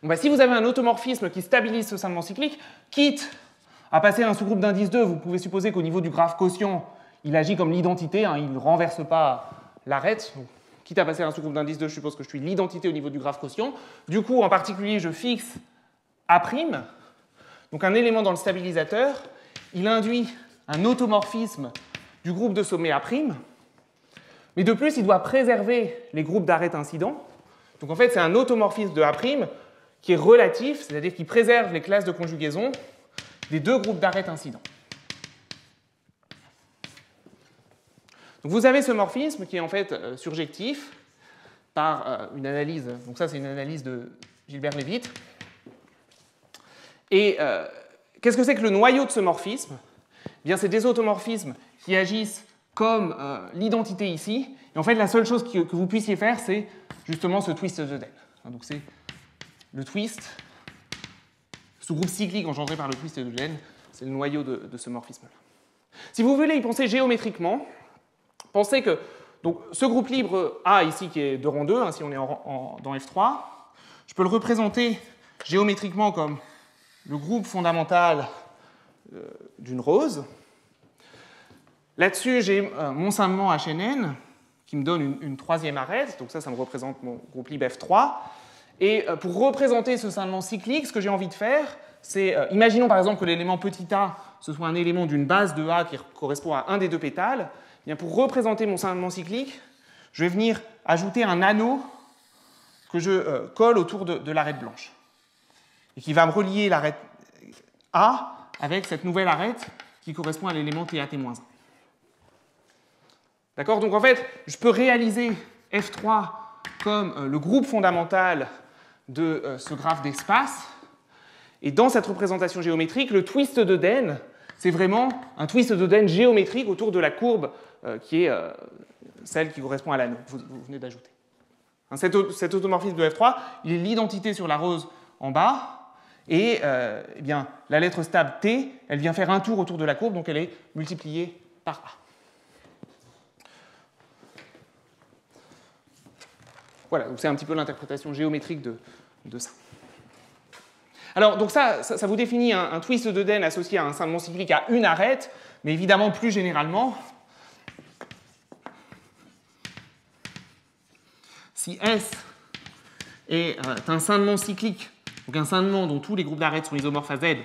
Bon, bah, si vous avez un automorphisme qui stabilise ce scindement cyclique, quitte à passer à un sous-groupe d'indice 2, vous pouvez supposer qu'au niveau du graphe quotient, il agit comme l'identité, hein, il ne renverse pas l'arête. Quitte à passer à un sous-groupe d'indice 2, je suppose que je suis l'identité au niveau du graphe quotient. Du coup, en particulier, je fixe A', donc un élément dans le stabilisateur. Il induit un automorphisme du groupe de sommet A', mais de plus, il doit préserver les groupes d'arêtes incidents. Donc en fait, c'est un automorphisme de A' qui est relatif, c'est-à-dire qui préserve les classes de conjugaison des deux groupes d'arêtes incidents. Donc vous avez ce morphisme qui est en fait surjectif par une analyse, donc ça c'est une analyse de Gilbert-Levitt. Et qu'est-ce que c'est que le noyau de ce morphisme? Eh bien, c'est des automorphismes qui agissent comme l'identité ici. Et en fait, la seule chose que vous puissiez faire, c'est justement ce twist de Den. Donc c'est le twist, ce groupe cyclique engendré par le twist de Den, c'est le noyau de ce morphisme-là. Si vous voulez y penser géométriquement, pensez que donc, ce groupe libre A ici, qui est de rang 2, hein, si on est dans F3, je peux le représenter géométriquement comme le groupe fondamental d'une rose. Là-dessus, j'ai mon scindement HNN qui me donne une troisième arête, donc ça me représente mon groupe libre F3. Et pour représenter ce scindement cyclique, ce que j'ai envie de faire, c'est, imaginons par exemple que l'élément petit a, ce soit un élément d'une base de A qui correspond à un des deux pétales. Eh bien, pour représenter mon scindement cyclique, je vais venir ajouter un anneau que je colle autour de l'arête blanche et qui va me relier l'arête A avec cette nouvelle arête qui correspond à l'élément TAT-1. D'accord? Donc en fait, je peux réaliser F3 comme le groupe fondamental de ce graphe d'espace. Et dans cette représentation géométrique, le twist de Den, c'est vraiment un twist de Den géométrique autour de la courbe qui est celle qui correspond à l'anneau que vous venez d'ajouter. Cet automorphisme de F3, il est l'identité sur la rose en bas. Et eh bien, la lettre stable T, elle vient faire un tour autour de la courbe, donc elle est multipliée par A. Voilà, donc c'est un petit peu l'interprétation géométrique de ça. Alors, donc ça vous définit un twist de Den associé à un scindement cyclique à une arête, mais évidemment, plus généralement, si S est un scindement cyclique, donc un scindement dont tous les groupes d'arêtes sont isomorphes à Z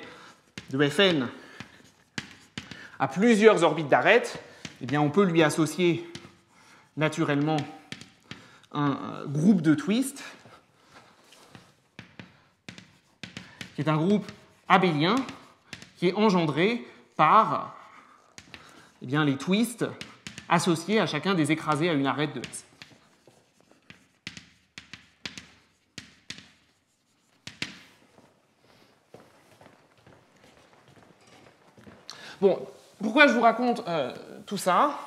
de Fn à plusieurs orbites d'arêtes, eh bien on peut lui associer naturellement un groupe de twist qui est un groupe abélien qui est engendré par eh bien, les twists associés à chacun des écrasés à une arête de S. Bon, pourquoi je vous raconte tout ça?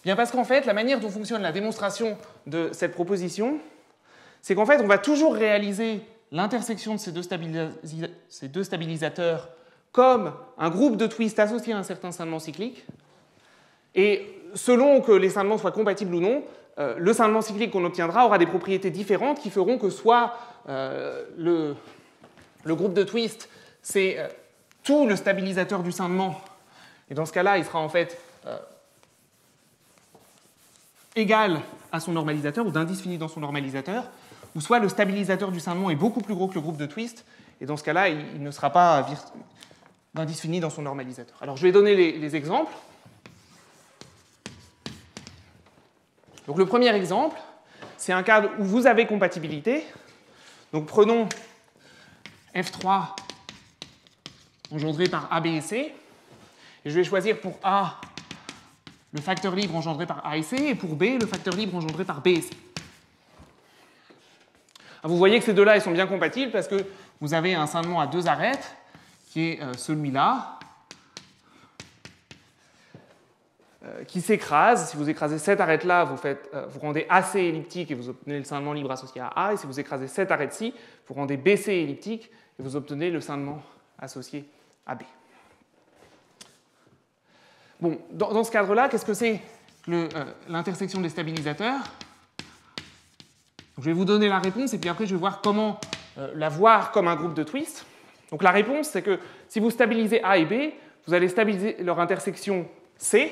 Bien parce qu'en fait, la manière dont fonctionne la démonstration de cette proposition, c'est qu'en fait, on va toujours réaliser l'intersection de ces deux stabilisateurs comme un groupe de twists associé à un certain scindement cyclique. Et selon que les scindements soient compatibles ou non, le scindement cyclique qu'on obtiendra aura des propriétés différentes qui feront que soit le groupe de twists, c'est tout le stabilisateur du scindement, et dans ce cas-là, il sera en fait égal à son normalisateur, ou d'indice fini dans son normalisateur, ou soit le stabilisateur du scindement est beaucoup plus gros que le groupe de twist, et dans ce cas-là, il ne sera pas d'indice fini dans son normalisateur. Alors je vais donner les exemples. Donc le premier exemple, c'est un cas où vous avez compatibilité. Donc prenons F3 engendré par A, B et C. Et je vais choisir pour A le facteur libre engendré par A et C, et pour B le facteur libre engendré par B et C. Alors vous voyez que ces deux-là ils sont bien compatibles parce que vous avez un scindement à deux arêtes qui est celui-là, qui s'écrase. Si vous écrasez cette arête-là, vous rendez AC elliptique et vous obtenez le scindement libre associé à A. Et si vous écrasez cette arête-ci, vous rendez BC elliptique et vous obtenez le scindement associé à B. Bon, dans ce cadre-là, qu'est-ce que c'est l'intersection des stabilisateurs? Donc, je vais vous donner la réponse et puis après je vais voir comment la voir comme un groupe de twist. Donc la réponse, c'est que si vous stabilisez A et B, vous allez stabiliser leur intersection C.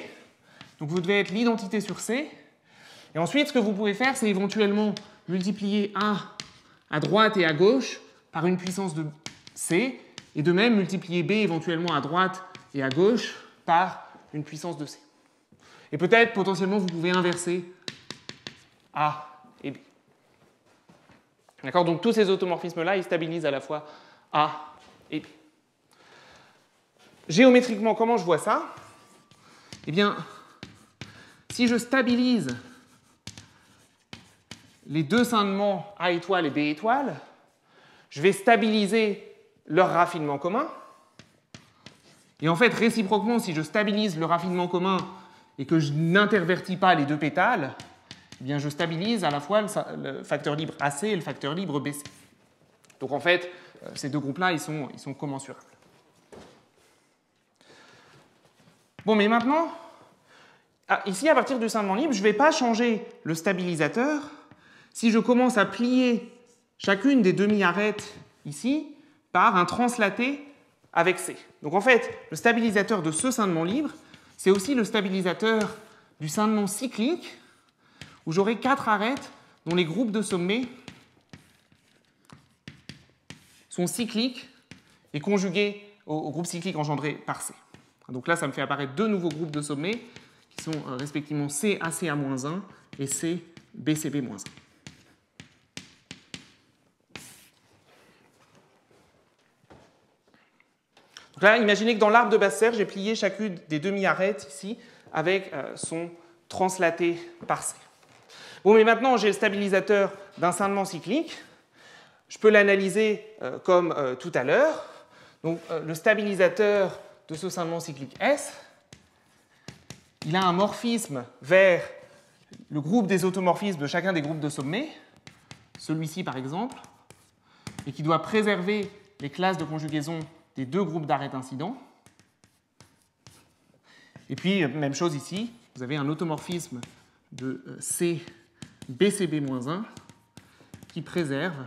Donc vous devez être l'identité sur C. Et ensuite, ce que vous pouvez faire, c'est éventuellement multiplier A à droite et à gauche par une puissance de C, et de même multiplier B éventuellement à droite et à gauche par une puissance de C. Et peut-être, potentiellement, vous pouvez inverser A et B. D'accord? Donc tous ces automorphismes-là, ils stabilisent à la fois A et B. Géométriquement, comment je vois ça? Eh bien, si je stabilise les deux scindements A étoile et B étoile, je vais stabiliser leur raffinement commun. Et en fait, réciproquement, si je stabilise le raffinement commun et que je n'intervertis pas les deux pétales, eh bien, je stabilise à la fois le facteur libre AC et le facteur libre BC. Donc en fait, ces deux groupes-là, ils sont commensurables. Bon, mais maintenant, ici, à partir du scindement libre, je ne vais pas changer le stabilisateur. Si je commence à plier chacune des demi-arêtes ici par un translaté avec C. Donc en fait, le stabilisateur de ce scindement libre, c'est aussi le stabilisateur du scindement cyclique, où j'aurai 4 arêtes dont les groupes de sommets sont cycliques et conjugués au groupe cyclique engendré par C. Donc là, ça me fait apparaître deux nouveaux groupes de sommets qui sont respectivement CACA-1 et CBCB-1. Donc là, imaginez que dans l'arbre de Basse-Serre, j'ai plié chacune des demi-arêtes ici avec son translaté par C. Bon, mais maintenant, j'ai le stabilisateur d'un scindement cyclique. Je peux l'analyser comme tout à l'heure. Donc, le stabilisateur de ce scindement cyclique S, il a un morphisme vers le groupe des automorphismes de chacun des groupes de sommets, celui-ci par exemple, et qui doit préserver les classes de conjugaison des deux groupes d'arêtes incidents. Et puis, même chose ici, vous avez un automorphisme de C BCB-1 qui préserve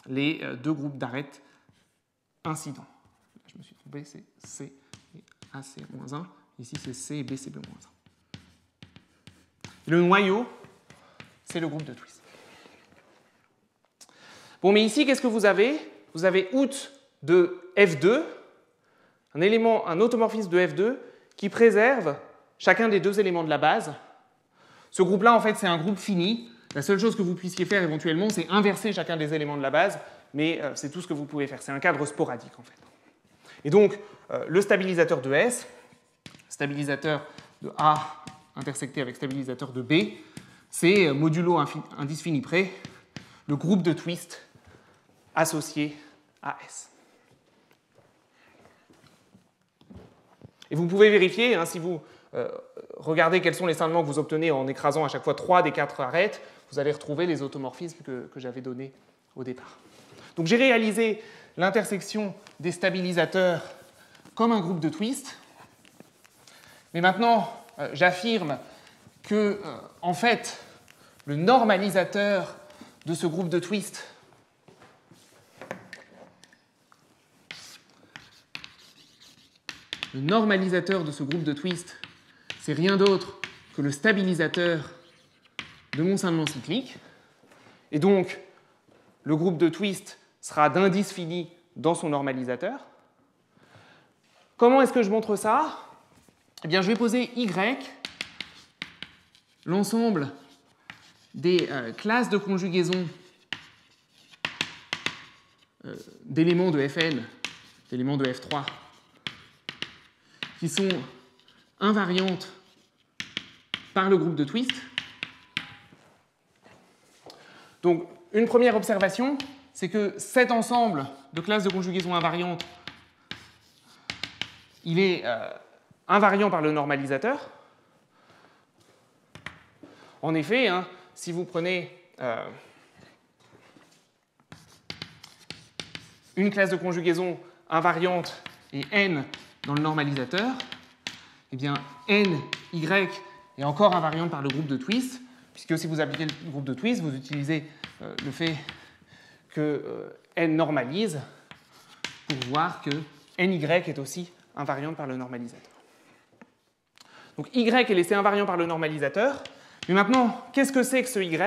les deux groupes d'arêtes incidents. Je me suis trompé, c'est C et AC-1. Ici, c'est C et BCB-1. Le noyau, c'est le groupe de twist. Bon, mais ici, qu'est-ce que vous avez? Vous avez out de F2, un automorphisme de F2 qui préserve chacun des deux éléments de la base. Ce groupe-là, en fait, c'est un groupe fini. La seule chose que vous puissiez faire éventuellement, c'est inverser chacun des éléments de la base, mais c'est tout ce que vous pouvez faire. C'est un cadre sporadique, en fait. Et donc, le stabilisateur de S, stabilisateur de A intersecté avec stabilisateur de B, c'est modulo indice fini près, le groupe de twist associé à S. Et vous pouvez vérifier, hein, si vous regardez quels sont les scindements que vous obtenez en écrasant à chaque fois 3 des 4 arêtes, vous allez retrouver les automorphismes que j'avais donnés au départ. Donc j'ai réalisé l'intersection des stabilisateurs comme un groupe de twist. Mais maintenant, j'affirme que, en fait, le normalisateur de ce groupe de twist c'est rien d'autre que le stabilisateur de mon scindement cyclique. Et donc, le groupe de twist sera d'indice fini dans son normalisateur. Comment est-ce que je montre ça? Eh bien, je vais poser Y, l'ensemble des classes de conjugaison d'éléments de Fn, d'éléments de F3, qui sont invariantes par le groupe de twist. Donc, une première observation, c'est que cet ensemble de classes de conjugaison invariantes, il est invariant par le normalisateur. En effet, hein, si vous prenez une classe de conjugaison invariante et n dans le normalisateur, eh bien n, y est encore invariante par le groupe de twist, puisque si vous appliquez le groupe de twist, vous utilisez le fait que n normalise pour voir que ny est aussi invariante par le normalisateur. Donc y est laissé invariant par le normalisateur. Mais maintenant, qu'est-ce que c'est que ce y?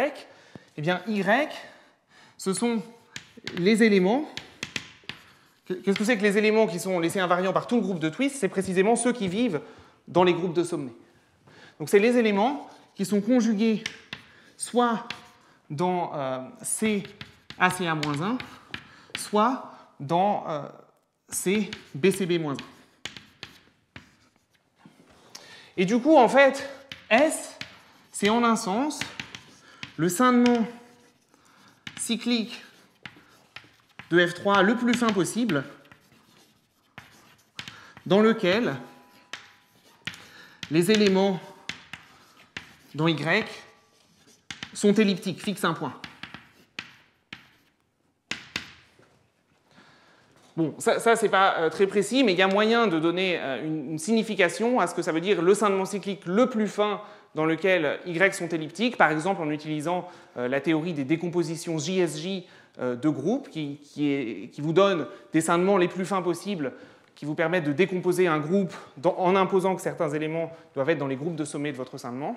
Eh bien, y, ce sont les éléments. Qu'est-ce que c'est que les éléments qui sont laissés invariants par tout le groupe de twist? C'est précisément ceux qui vivent dans les groupes de sommets. Donc c'est les éléments qui sont conjugués soit dans C ACA-1, soit dans C BCB-1. Et du coup, en fait, S, c'est en un sens le scintement cyclique de F3 le plus fin possible, dans lequel les éléments dans Y sont elliptiques, fixent un point. Bon, ça c'est pas très précis, mais il y a moyen de donner une signification à ce que ça veut dire le scintement cyclique le plus fin dans lequel Y sont elliptiques, par exemple en utilisant la théorie des décompositions JSJ de groupes, qui vous donne des scintements les plus fins possibles, qui vous permettent de décomposer un groupe en imposant que certains éléments doivent être dans les groupes de sommets de votre scintement.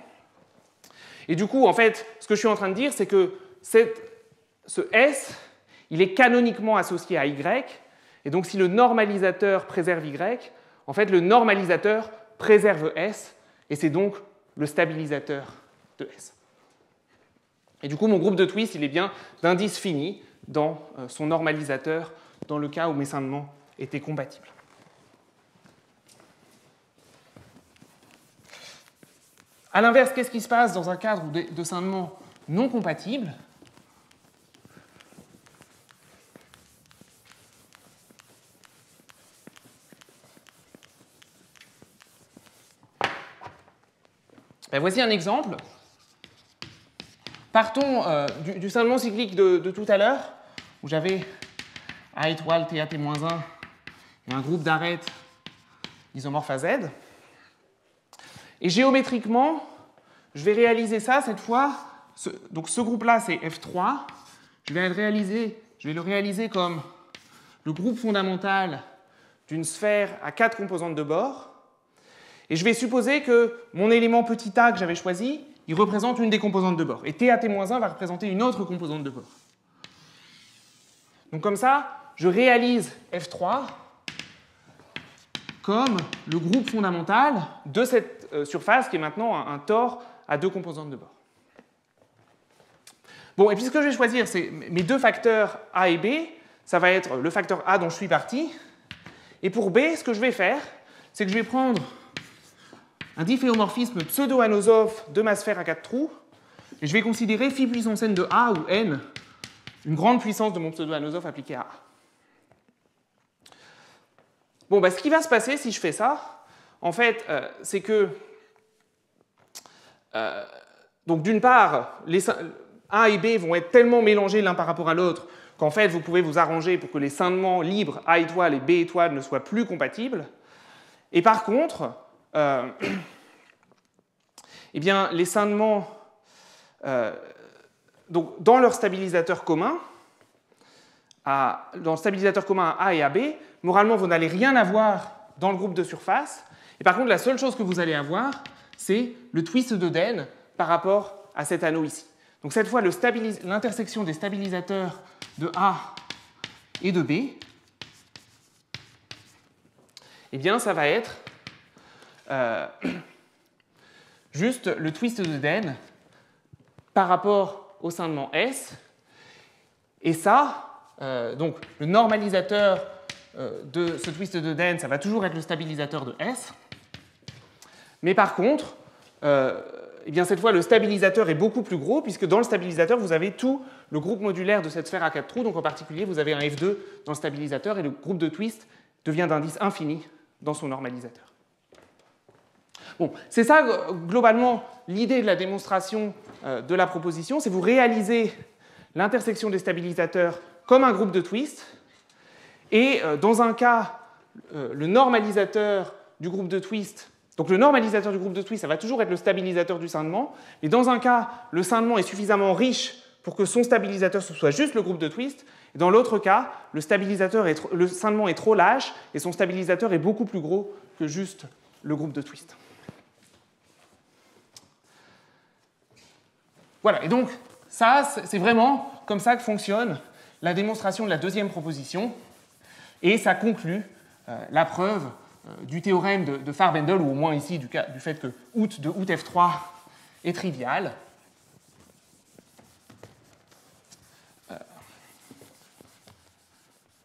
Et du coup, en fait, ce que je suis en train de dire, c'est que ce S, il est canoniquement associé à Y, et donc si le normalisateur préserve Y, en fait, le normalisateur préserve S, et c'est donc le stabilisateur de S. Et du coup, mon groupe de twist, il est bien d'indice fini dans son normalisateur, dans le cas où mes scintements étaient compatibles. A l'inverse, qu'est-ce qui se passe dans un cadre de scintement non compatible? Ben, voici un exemple. Partons du scintement cyclique de tout à l'heure, où j'avais A étoile TAT-1 et un groupe d'arêtes isomorphe à Z. Et géométriquement, je vais réaliser ça cette fois. Donc ce groupe-là, c'est F3. Je vais le réaliser comme le groupe fondamental d'une sphère à 4 composantes de bord. Et je vais supposer que mon élément petit a que j'avais choisi, il représente une des composantes de bord. Et TAT-1 va représenter une autre composante de bord. Donc comme ça, je réalise F3 comme le groupe fondamental de cette surface qui est maintenant un tor à 2 composantes de bord. Bon, et puis ce que je vais choisir, c'est mes deux facteurs A et B. Ça va être le facteur A dont je suis parti. Et pour B, ce que je vais faire, c'est que je vais prendre un difféomorphisme pseudo-anosophe de ma sphère à 4 trous, et je vais considérer phi puissance n de A, où n, une grande puissance de mon pseudo-anosophe appliquée à A. Bon, bah, ce qui va se passer si je fais ça, en fait, c'est que, donc d'une part, les A et B vont être tellement mélangés l'un par rapport à l'autre qu'en fait, vous pouvez vous arranger pour que les scintements libres A étoile et B étoile ne soient plus compatibles. Et par contre, eh bien, les scintements, donc dans leur stabilisateur commun, dans le stabilisateur commun A et AB, moralement, vous n'allez rien avoir dans le groupe de surface. Et par contre, la seule chose que vous allez avoir, c'est le twist de Den par rapport à cet anneau ici. Donc cette fois, l'intersection des stabilisateurs de A et de B, eh bien, ça va être juste le twist de Den par rapport au scintement S. Et ça, donc le normalisateur de ce twist de Den, ça va toujours être le stabilisateur de S. Mais par contre, eh bien cette fois, le stabilisateur est beaucoup plus gros, puisque dans le stabilisateur, vous avez tout le groupe modulaire de cette sphère à 4 trous. Donc en particulier, vous avez un F2 dans le stabilisateur, et le groupe de twist devient d'indice infini dans son normalisateur. Bon, c'est ça, globalement, l'idée de la démonstration de la proposition, c'est vous réalisez l'intersection des stabilisateurs comme un groupe de twist, et dans un cas, le normalisateur du groupe de twist, donc le normalisateur du groupe de twist, ça va toujours être le stabilisateur du scintement, et dans un cas, le scintement est suffisamment riche pour que son stabilisateur ce soit juste le groupe de twist. Et dans l'autre cas, le scindement est trop lâche et son stabilisateur est beaucoup plus gros que juste le groupe de twist. Voilà, et donc ça, c'est vraiment comme ça que fonctionne la démonstration de la deuxième proposition, et ça conclut la preuve du théorème de Farbendel, ou au moins ici du fait que out de out F3 est trivial.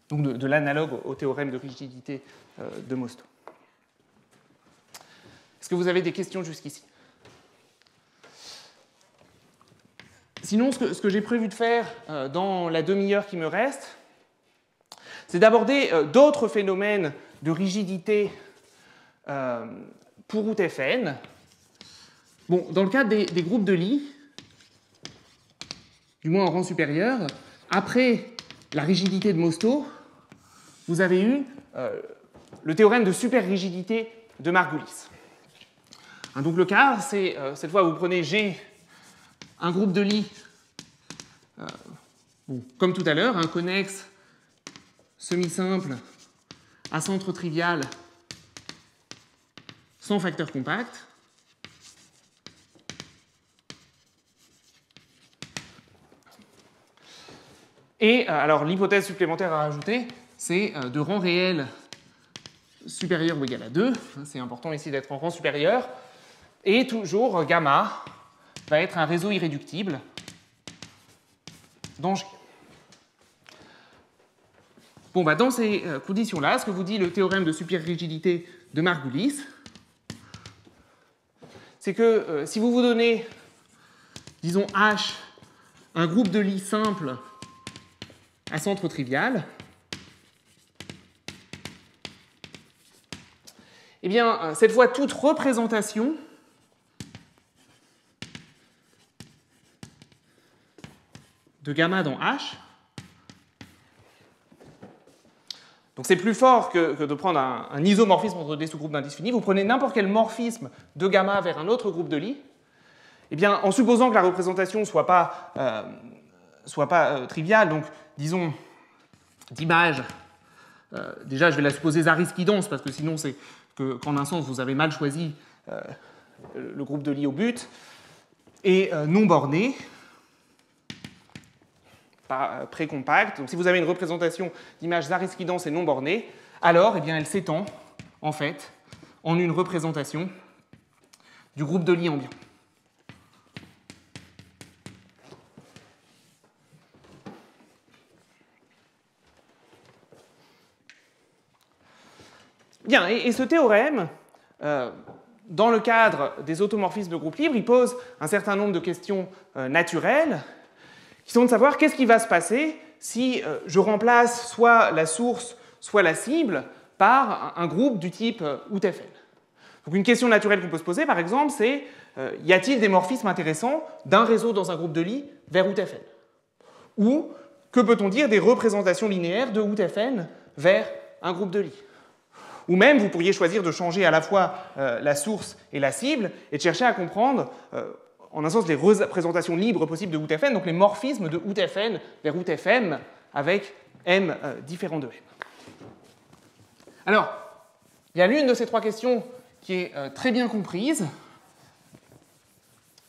Donc de l'analogue au théorème de rigidité de Mosto. Est-ce que vous avez des questions jusqu'ici? Sinon, ce que j'ai prévu de faire dans la demi-heure qui me reste, c'est d'aborder d'autres phénomènes de rigidité pour out Fn. Bon, dans le cadre des groupes de Lie, du moins en rang supérieur, après la rigidité de Mosto, vous avez eu le théorème de superrigidité de Margulis. Donc le cas, c'est cette fois vous prenez G, un groupe de Lie, comme tout à l'heure, un connexe semi-simple à centre trivial sans facteur compact. Et alors l'hypothèse supplémentaire à rajouter, c'est de rang réel supérieur ou égal à 2. C'est important ici d'être en rang supérieur. Et toujours, gamma va être un réseau irréductible dans G. Bon, dans ces conditions-là, ce que vous dit le théorème de superrigidité de Margulis, c'est que si vous vous donnez, disons, H, un groupe de Lie simple à centre trivial, eh bien, cette fois, toute représentation de gamma dans H, donc c'est plus fort que de prendre un isomorphisme entre des sous-groupes d'indices finis. Vous prenez n'importe quel morphisme de gamma vers un autre groupe de Lie, eh bien, en supposant que la représentation ne soit pas triviale, donc disons d'image, déjà je vais la supposer Zariski-dense, parce que sinon c'est qu'en un sens vous avez mal choisi le groupe de Lie au but, et non borné, pas précompacte. Donc si vous avez une représentation d'image Zariski-dense et non bornée, alors eh bien, elle s'étend en fait en une représentation du groupe de Lie ambiant. Bien, et ce théorème, dans le cadre des automorphismes de groupe libre, il pose un certain nombre de questions naturelles qui sont de savoir qu'est-ce qui va se passer si je remplace soit la source, soit la cible par un groupe du type out Fn. Donc une question naturelle qu'on peut se poser, par exemple, c'est y a-t-il des morphismes intéressants d'un réseau dans un groupe de Lie vers out Fn? Ou que peut-on dire des représentations linéaires de out Fn vers un groupe de Lie? Ou même, vous pourriez choisir de changer à la fois la source et la cible et de chercher à comprendre, en un sens, les représentations libres possibles de out Fn, donc les morphismes de out Fn vers out Fm avec m différent de n. Alors, il y a l'une de ces trois questions qui est très bien comprise,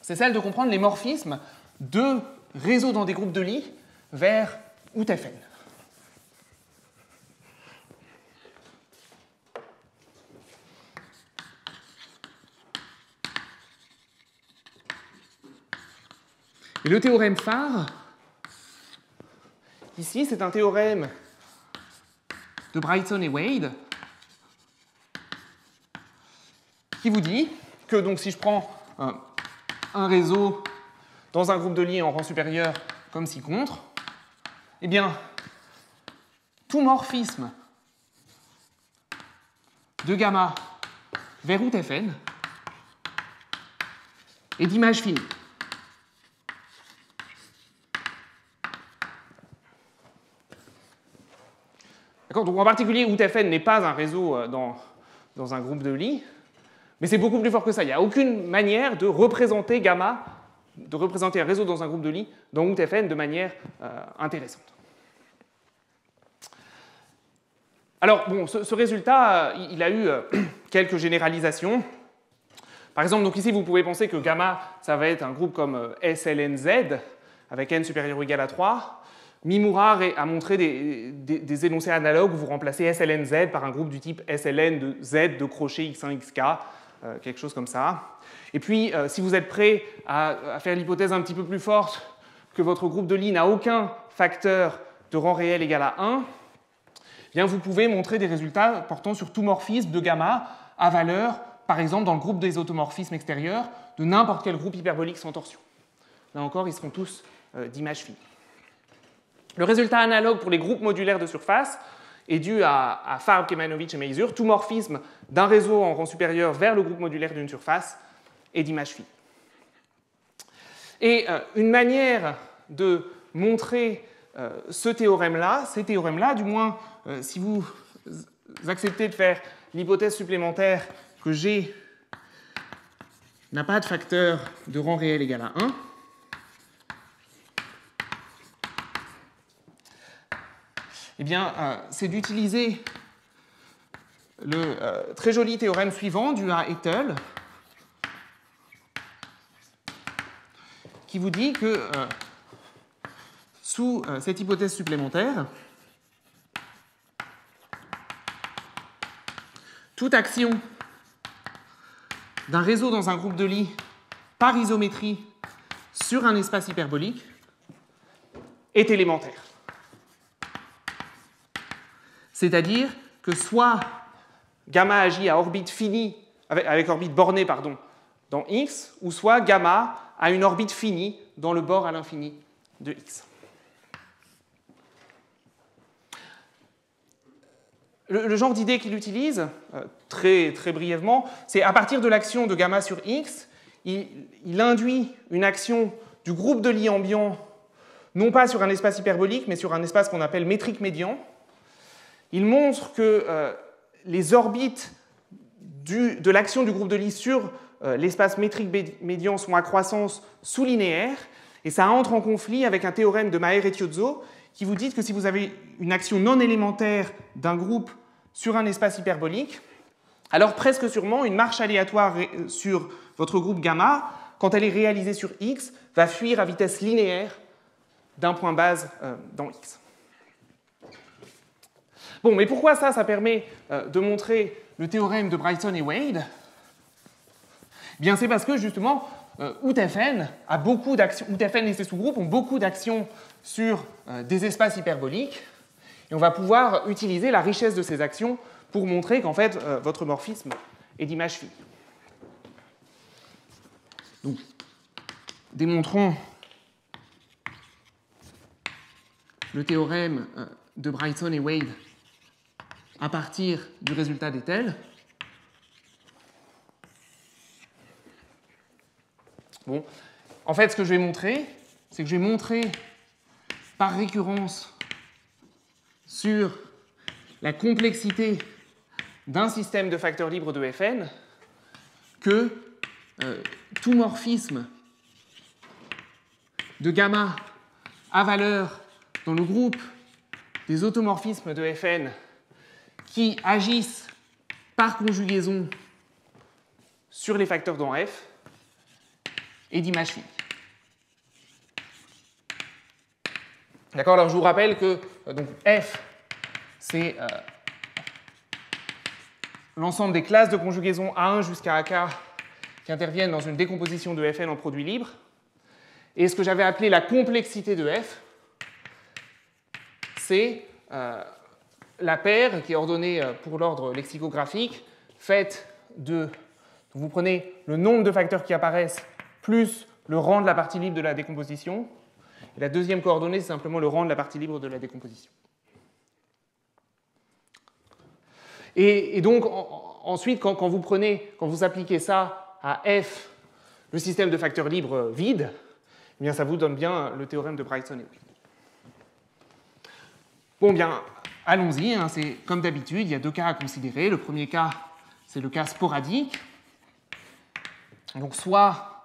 c'est celle de comprendre les morphismes de réseaux dans des groupes de Lie vers out Fn. Et le théorème phare, ici, c'est un théorème de Brightson et Wade qui vous dit que donc, si je prends un réseau dans un groupe de Lie en rang supérieur comme ci-contre, eh bien, tout morphisme de gamma vers out Fn est d'image finie. Donc en particulier, out Fn n'est pas un réseau dans un groupe de Lie, mais c'est beaucoup plus fort que ça. Il n'y a aucune manière de représenter gamma de représenter un réseau dans un groupe de Lie dans OutFN de manière intéressante. Alors, bon, ce résultat, il a eu quelques généralisations. Par exemple, donc ici, vous pouvez penser que gamma, ça va être un groupe comme SLNZ, avec n supérieur ou égal à 3. Mimura a montré des énoncés analogues où vous remplacez SLNZ par un groupe du type SLN de Z de crochet X1, XK, quelque chose comme ça. Et puis, si vous êtes prêt à faire l'hypothèse un petit peu plus forte que votre groupe de Lie n'a aucun facteur de rang réel égal à 1, eh bien, vous pouvez montrer des résultats portant sur tout morphisme de gamma à valeur, par exemple, dans le groupe des automorphismes extérieurs de n'importe quel groupe hyperbolique sans torsion. Là encore, ils seront tous d'image fine. Le résultat analogue pour les groupes modulaires de surface est dû à Farb, Kemanovic et Mazur, tout morphisme d'un réseau en rang supérieur vers le groupe modulaire d'une surface est d'image fine. Et une manière de montrer ces théorèmes-là, du moins si vous acceptez de faire l'hypothèse supplémentaire que G n'a pas de facteur de rang réel égal à 1, eh bien, c'est d'utiliser le très joli théorème suivant dû à Ethel, qui vous dit que sous cette hypothèse supplémentaire, toute action d'un réseau dans un groupe de Lie par isométrie sur un espace hyperbolique est élémentaire. C'est-à-dire que soit gamma agit à orbite finie, avec orbite bornée, pardon, dans X, ou soit gamma a une orbite finie dans le bord à l'infini de X. Le genre d'idée qu'il utilise, très brièvement, c'est à partir de l'action de gamma sur X, il induit une action du groupe de Lie ambiant, non pas sur un espace hyperbolique, mais sur un espace qu'on appelle métrique médian. Il montre que les orbites de l'action du groupe de Lie sur l'espace métrique médian sont à croissance sous-linéaire, et ça entre en conflit avec un théorème de Maher et Tiozzo qui vous dit que si vous avez une action non élémentaire d'un groupe sur un espace hyperbolique, alors presque sûrement une marche aléatoire sur votre groupe gamma, quand elle est réalisée sur X, va fuir à vitesse linéaire d'un point base dans X. Bon, mais pourquoi ça permet de montrer le théorème de Bryson et Wade? Eh bien, c'est parce que, justement, OutFN a beaucoup d'actions, OutFN et ses sous-groupes ont beaucoup d'actions sur des espaces hyperboliques, et on va pouvoir utiliser la richesse de ces actions pour montrer qu'en fait, votre morphisme est d'image fine. Donc, démontrons le théorème de Bryson et Wade à partir du résultat d'Ethel. Bon, en fait, ce que je vais montrer, c'est que je vais montrer par récurrence sur la complexité d'un système de facteurs libres de Fn que tout morphisme de gamma à valeur dans le groupe des automorphismes de Fn qui agissent par conjugaison sur les facteurs dans F est d'image fine. D'accord, alors je vous rappelle que donc, F, c'est l'ensemble des classes de conjugaison A1 jusqu'à AK qui interviennent dans une décomposition de Fn en produit libre. Et ce que j'avais appelé la complexité de F, c'est la paire qui est ordonnée pour l'ordre lexicographique, faite de... Vous prenez le nombre de facteurs qui apparaissent plus le rang de la partie libre de la décomposition. Et la deuxième coordonnée, c'est simplement le rang de la partie libre de la décomposition. Et donc, ensuite, quand vous appliquez ça à F, le système de facteurs libres vide, eh bien, ça vous donne bien le théorème de Bryson et Wade. Bon, bien, allons-y. Hein, c'est comme d'habitude, il y a deux cas à considérer. Le premier cas, c'est le cas sporadique. Donc, soit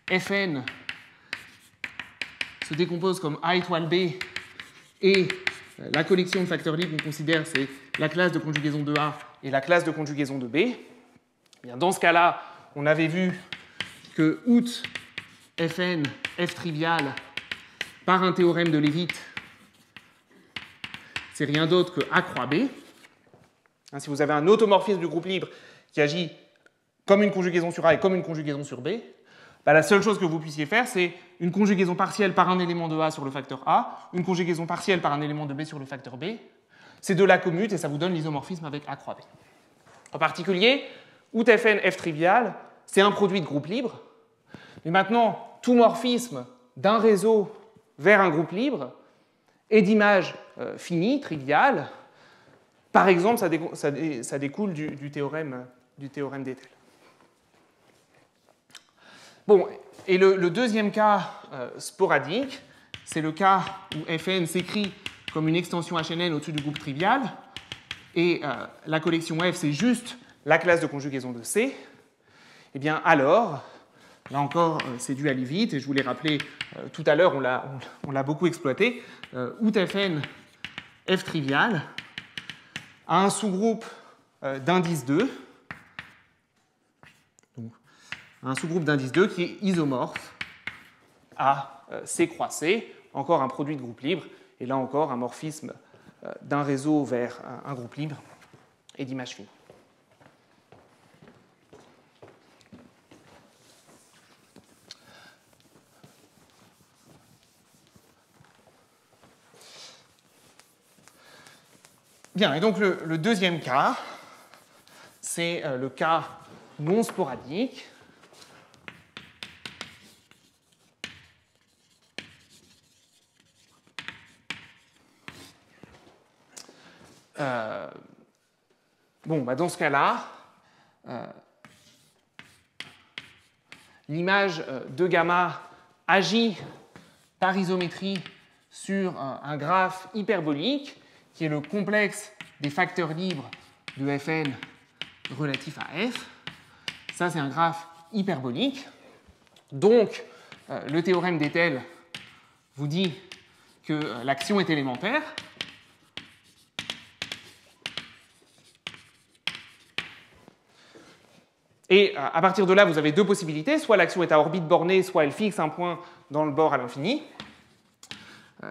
Fn se décompose comme A étoile B et la collection de facteurs libres qu'on considère c'est la classe de conjugaison de A et la classe de conjugaison de B, eh bien, dans ce cas-là, on avait vu que out Fn, F trivial, par un théorème de Leavitt, c'est rien d'autre que A croix B. Si vous avez un automorphisme du groupe libre qui agit comme une conjugaison sur A et comme une conjugaison sur B, la seule chose que vous puissiez faire, c'est une conjugaison partielle par un élément de A sur le facteur A, une conjugaison partielle par un élément de B sur le facteur B. Ces deux-là commutent et ça vous donne l'isomorphisme avec A croix B. En particulier, out Fn, F trivial, c'est un produit de groupe libre. Mais maintenant, tout morphisme d'un réseau vers un groupe libre est d'image finie, triviale. Par exemple, ça découle du théorème d'Ethel. Bon, et le deuxième cas sporadique, c'est le cas où Fn s'écrit comme une extension HNN au-dessus du groupe trivial, et la collection F, c'est juste la classe de conjugaison de C. Eh bien alors, là encore, c'est dû à Leavitt, et je vous l'ai rappelé tout à l'heure, on l'a beaucoup exploité. Out Fn, F trivial, a un sous-groupe d'indice 2, donc, un sous-groupe d'indice 2 qui est isomorphe à C croix C, encore un produit de groupe libre, et là encore un morphisme d'un réseau vers un groupe libre et d'image finie. Bien, et donc le deuxième cas, c'est le cas non sporadique. Dans ce cas-là, l'image de gamma agit par isométrie sur un graphe hyperbolique qui est le complexe des facteurs libres de Fn relatif à F. Ça, c'est un graphe hyperbolique. Donc, le théorème d'Ethel vous dit que l'action est élémentaire. Et à partir de là, vous avez deux possibilités. Soit l'action est à orbite bornée, soit elle fixe un point dans le bord à l'infini.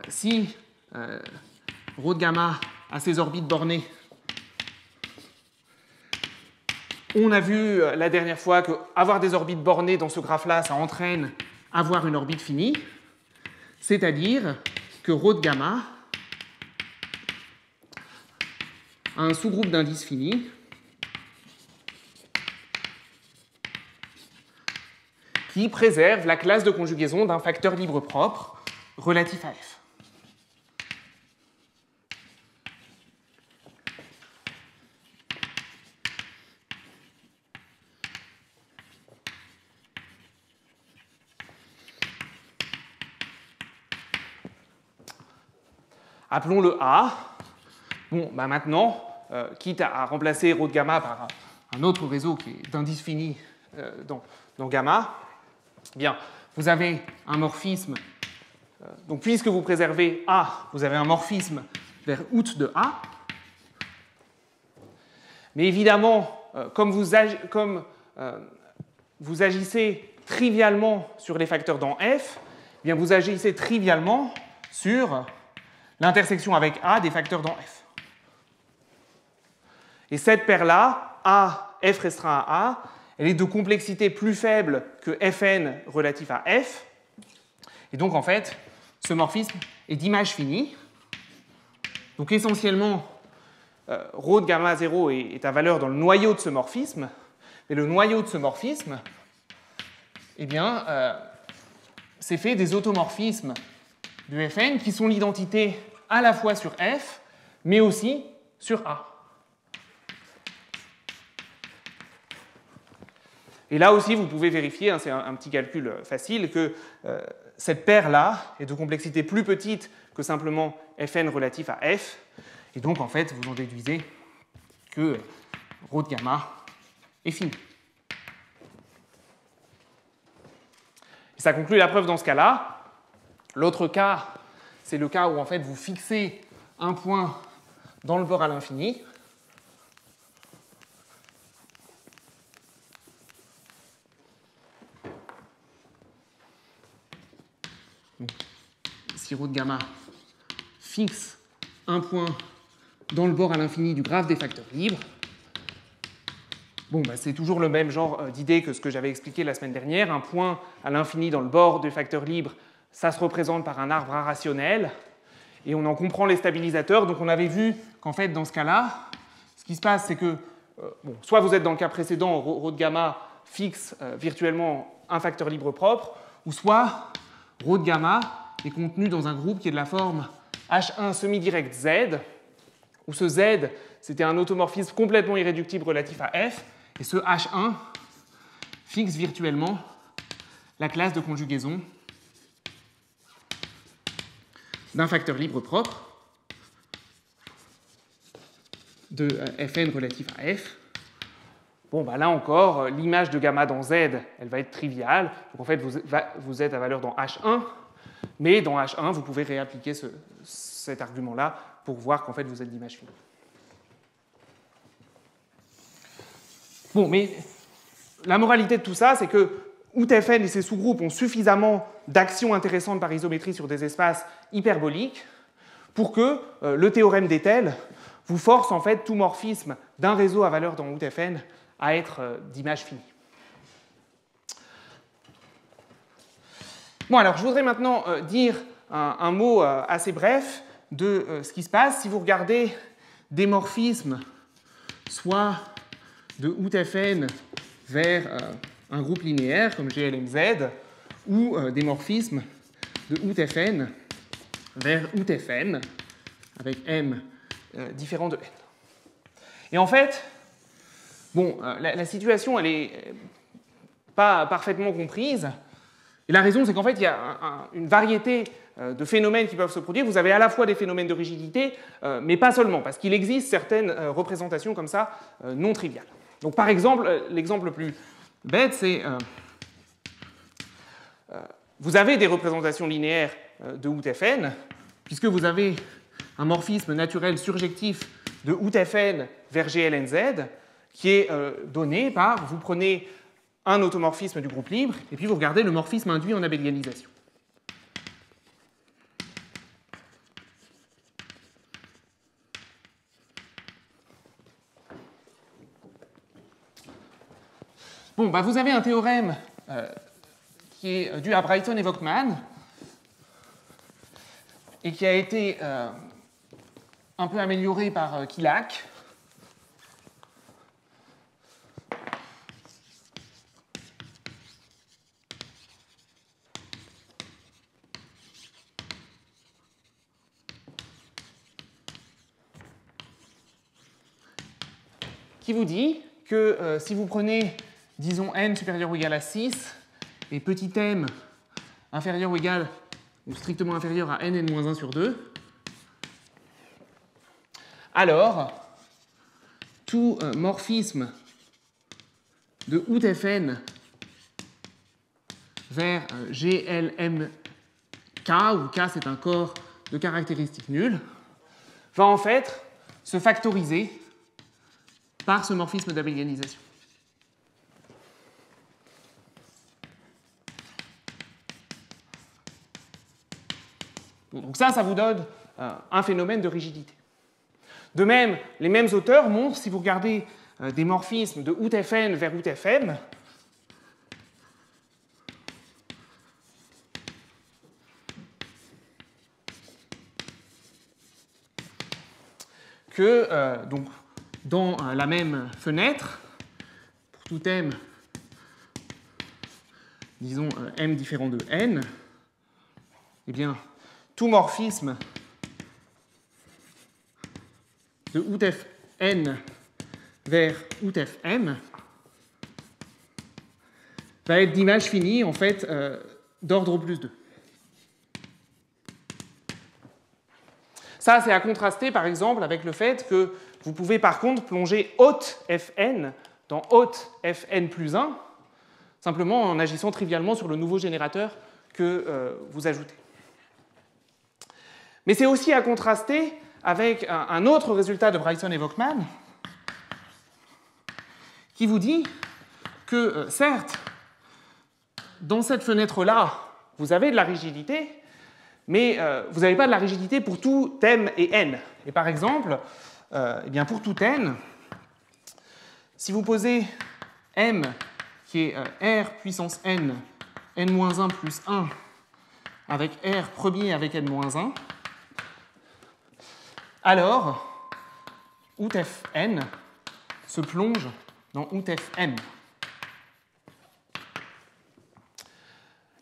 Si ρ de gamma a ses orbites bornées, on a vu la dernière fois qu'avoir des orbites bornées dans ce graphe-là, ça entraîne avoir une orbite finie. C'est-à-dire que ρ de gamma a un sous-groupe d'indices finis qui préserve la classe de conjugaison d'un facteur libre propre relatif à F. Appelons-le A. Maintenant, quitte à remplacer ρ de gamma par un autre réseau qui est d'indices finis dans gamma, bien, vous avez un morphisme. Donc, puisque vous préservez A, vous avez un morphisme vers out de A. Mais évidemment, comme vous agissez trivialement sur les facteurs dans F, bien, vous agissez trivialement sur l'intersection avec A des facteurs dans F. Et cette paire-là, A, F restreint à A, elle est de complexité plus faible que Fn relatif à F. Et donc, en fait, ce morphisme est d'image finie. Donc, essentiellement, ρ de gamma 0 est à valeur dans le noyau de ce morphisme. Et le noyau de ce morphisme, eh bien, c'est fait des automorphismes de Fn qui sont l'identité à la fois sur F, mais aussi sur A. Et là aussi, vous pouvez vérifier, c'est un petit calcul facile, que cette paire-là est de complexité plus petite que simplement Fn relatif à F. Et donc, en fait, vous en déduisez que ρ de gamma est fini. Et ça conclut la preuve dans ce cas-là. L'autre cas, c'est le cas où en fait vous fixez un point dans le bord à l'infini. Si ρ de gamma fixe un point dans le bord à l'infini du graphe des facteurs libres, bon, bah, c'est toujours le même genre d'idée que ce que j'avais expliqué la semaine dernière. Un point à l'infini dans le bord des facteurs libres, ça se représente par un arbre irrationnel, et on en comprend les stabilisateurs. Donc on avait vu qu'en fait, dans ce cas-là, ce qui se passe, c'est que bon, soit vous êtes dans le cas précédent, ρ de gamma fixe virtuellement un facteur libre propre, ou soit ρ de gamma est contenu dans un groupe qui est de la forme H1 semi-direct Z, où ce Z, c'était un automorphisme complètement irréductible relatif à F, et ce H1 fixe virtuellement la classe de conjugaison d'un facteur libre propre de Fn relatif à F. Bon, bah là encore, l'image de gamma dans Z, elle va être triviale. Donc en fait, vous êtes à valeur dans H1, mais dans H1, vous pouvez réappliquer cet argument-là pour voir qu'en fait, vous êtes d'image finie. Bon, mais la moralité de tout ça, c'est que OutFN et ses sous-groupes ont suffisamment d'actions intéressantes par isométrie sur des espaces hyperboliques pour que le théorème d'Ethel vous force en fait tout morphisme d'un réseau à valeur dans OutFN à être d'image finie. Bon, alors je voudrais maintenant dire un mot assez bref de ce qui se passe si vous regardez des morphismes soit de OutFN vers un groupe linéaire comme GLMZ ou des morphismes de OutFN vers OutFN avec M différent de N. Et en fait, bon, la situation, elle n'est pas parfaitement comprise. Et la raison, c'est qu'en fait, il y a une variété de phénomènes qui peuvent se produire. Vous avez à la fois des phénomènes de rigidité, mais pas seulement, parce qu'il existe certaines représentations comme ça non triviales. Donc, par exemple, l'exemple le plus bête, c'est vous avez des représentations linéaires de OutFN, puisque vous avez un morphisme naturel surjectif de OutFN vers GLNZ, qui est donné par, vous prenez un automorphisme du groupe libre, et puis vous regardez le morphisme induit en abélianisation. Bon, bah vous avez un théorème qui est dû à Brighton et Volkmann, et qui a été un peu amélioré par Kilac. Qui vous dit que si vous prenez, disons, n supérieur ou égal à 6 et petit m inférieur ou égal ou strictement inférieur à nn-1 sur 2, alors tout morphisme de OutFN vers GLMK, où K c'est un corps de caractéristiques nulles, va en fait se factoriser par ce morphisme d'abélianisation. Donc ça vous donne un phénomène de rigidité. De même, les mêmes auteurs montrent, si vous regardez des morphismes de OutFN vers OutFM, que donc, dans la même fenêtre, pour tout m, disons m différent de n, eh bien, tout morphisme de OutFN vers OutFM va être d'image finie, en fait, d'ordre plus 2. Ça, c'est à contraster, par exemple, avec le fait que vous pouvez, par contre, plonger haute Fn dans haute Fn plus 1, simplement en agissant trivialement sur le nouveau générateur que vous ajoutez. Mais c'est aussi à contraster avec un autre résultat de Bryson et Volkmann qui vous dit que, certes, dans cette fenêtre-là, vous avez de la rigidité, mais vous n'avez pas de la rigidité pour tout m et n. Et par exemple, eh bien pour tout n, si vous posez m qui est r puissance n, n-1 plus 1, avec r premier avec n-1, alors out fn se plonge dans out fm.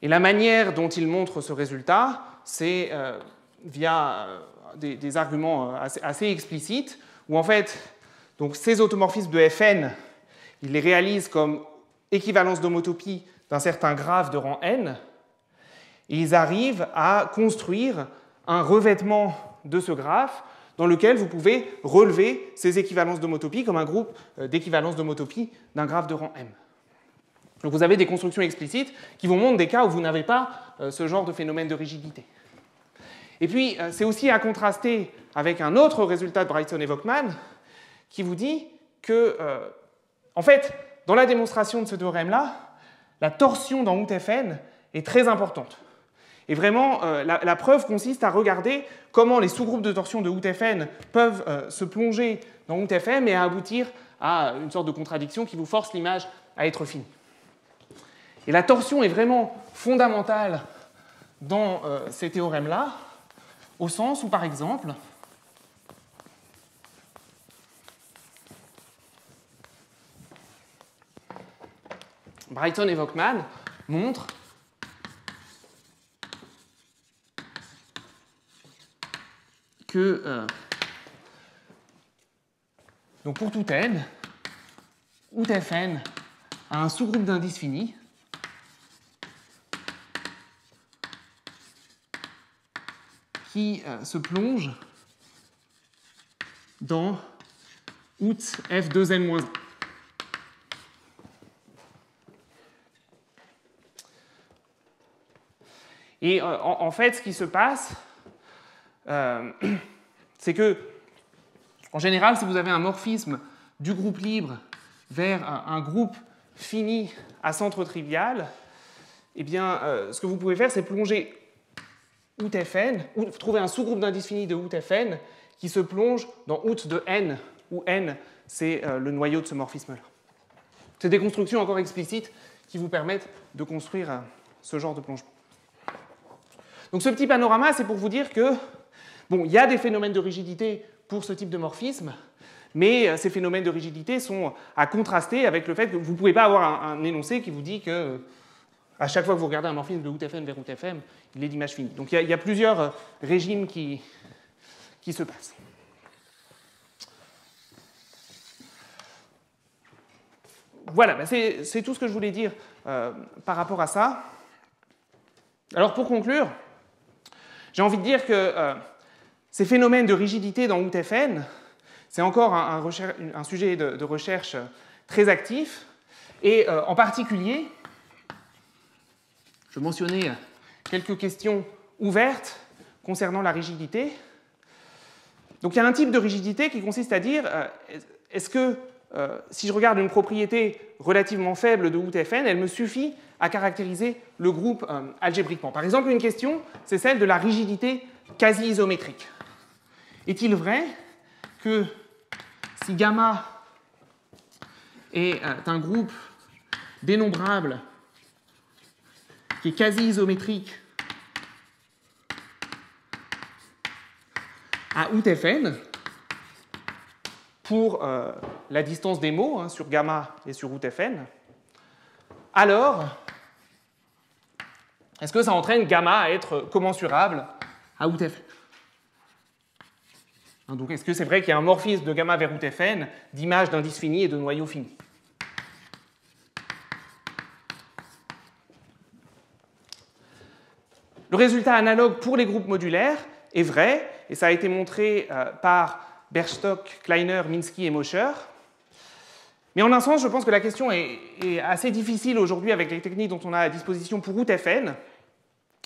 Et la manière dont il montre ce résultat, c'est via des arguments assez explicites, où en fait, donc, ces automorphismes de Fn, il les réalise comme équivalence d'homotopie d'un certain graphe de rang n, et ils arrivent à construire un revêtement de ce graphe dans lequel vous pouvez relever ces équivalences d'homotopie comme un groupe d'équivalences d'homotopie d'un graphe de rang m. Donc vous avez des constructions explicites qui vous montrent des cas où vous n'avez pas ce genre de phénomène de rigidité. Et puis, c'est aussi à contraster avec un autre résultat de Bryson et Volkmann qui vous dit que, en fait, dans la démonstration de ce théorème-là, la torsion dans OutFN est très importante. Et vraiment, la preuve consiste à regarder comment les sous-groupes de torsion de OutFN peuvent se plonger dans OutFM et à aboutir à une sorte de contradiction qui vous force l'image à être finie. Et la torsion est vraiment fondamentale dans ces théorèmes-là, au sens où, par exemple, Bryson et Volkmann montrent que donc pour tout n, OutFN a un sous-groupe d'indices finis qui se plonge dans out f2n-1. Et en fait, ce qui se passe, c'est que, en général, si vous avez un morphisme du groupe libre vers un groupe fini à centre trivial, eh bien, ce que vous pouvez faire, c'est plonger OutFN, ou trouver un sous-groupe d'indices finis de OutFN qui se plonge dans out de n, où n, c'est le noyau de ce morphisme-là. C'est des constructions encore explicites qui vous permettent de construire ce genre de plongement. Donc ce petit panorama, c'est pour vous dire que, bon, il y a des phénomènes de rigidité pour ce type de morphisme, mais ces phénomènes de rigidité sont à contraster avec le fait que vous ne pouvez pas avoir un énoncé qui vous dit que à chaque fois que vous regardez un morphisme de OutFN vers OutFM, il est d'image finie. Donc il y a plusieurs régimes qui se passent. Voilà, ben c'est tout ce que je voulais dire par rapport à ça. Alors pour conclure, j'ai envie de dire que ces phénomènes de rigidité dans OutFN, c'est encore un sujet de recherche très actif, et en particulier, je mentionnais quelques questions ouvertes concernant la rigidité. Donc il y a un type de rigidité qui consiste à dire, est-ce que si je regarde une propriété relativement faible de OutFN, elle me suffit à caractériser le groupe algébriquement. Par exemple, une question, c'est celle de la rigidité quasi-isométrique. Est-il vrai que si gamma est un groupe dénombrable qui est quasi-isométrique à OutFN, pour la distance des mots sur gamma et sur OutFN, alors est-ce que ça entraîne gamma à être commensurable à OutFN? Donc est-ce que c'est vrai qu'il y a un morphisme de gamma vers OutFN d'image d'indices finis et de noyaux finis? Le résultat analogue pour les groupes modulaires est vrai, et ça a été montré par Berstock, Kleiner, Minsky et Mosher. Mais en un sens, je pense que la question est assez difficile aujourd'hui avec les techniques dont on a à disposition pour OutFN,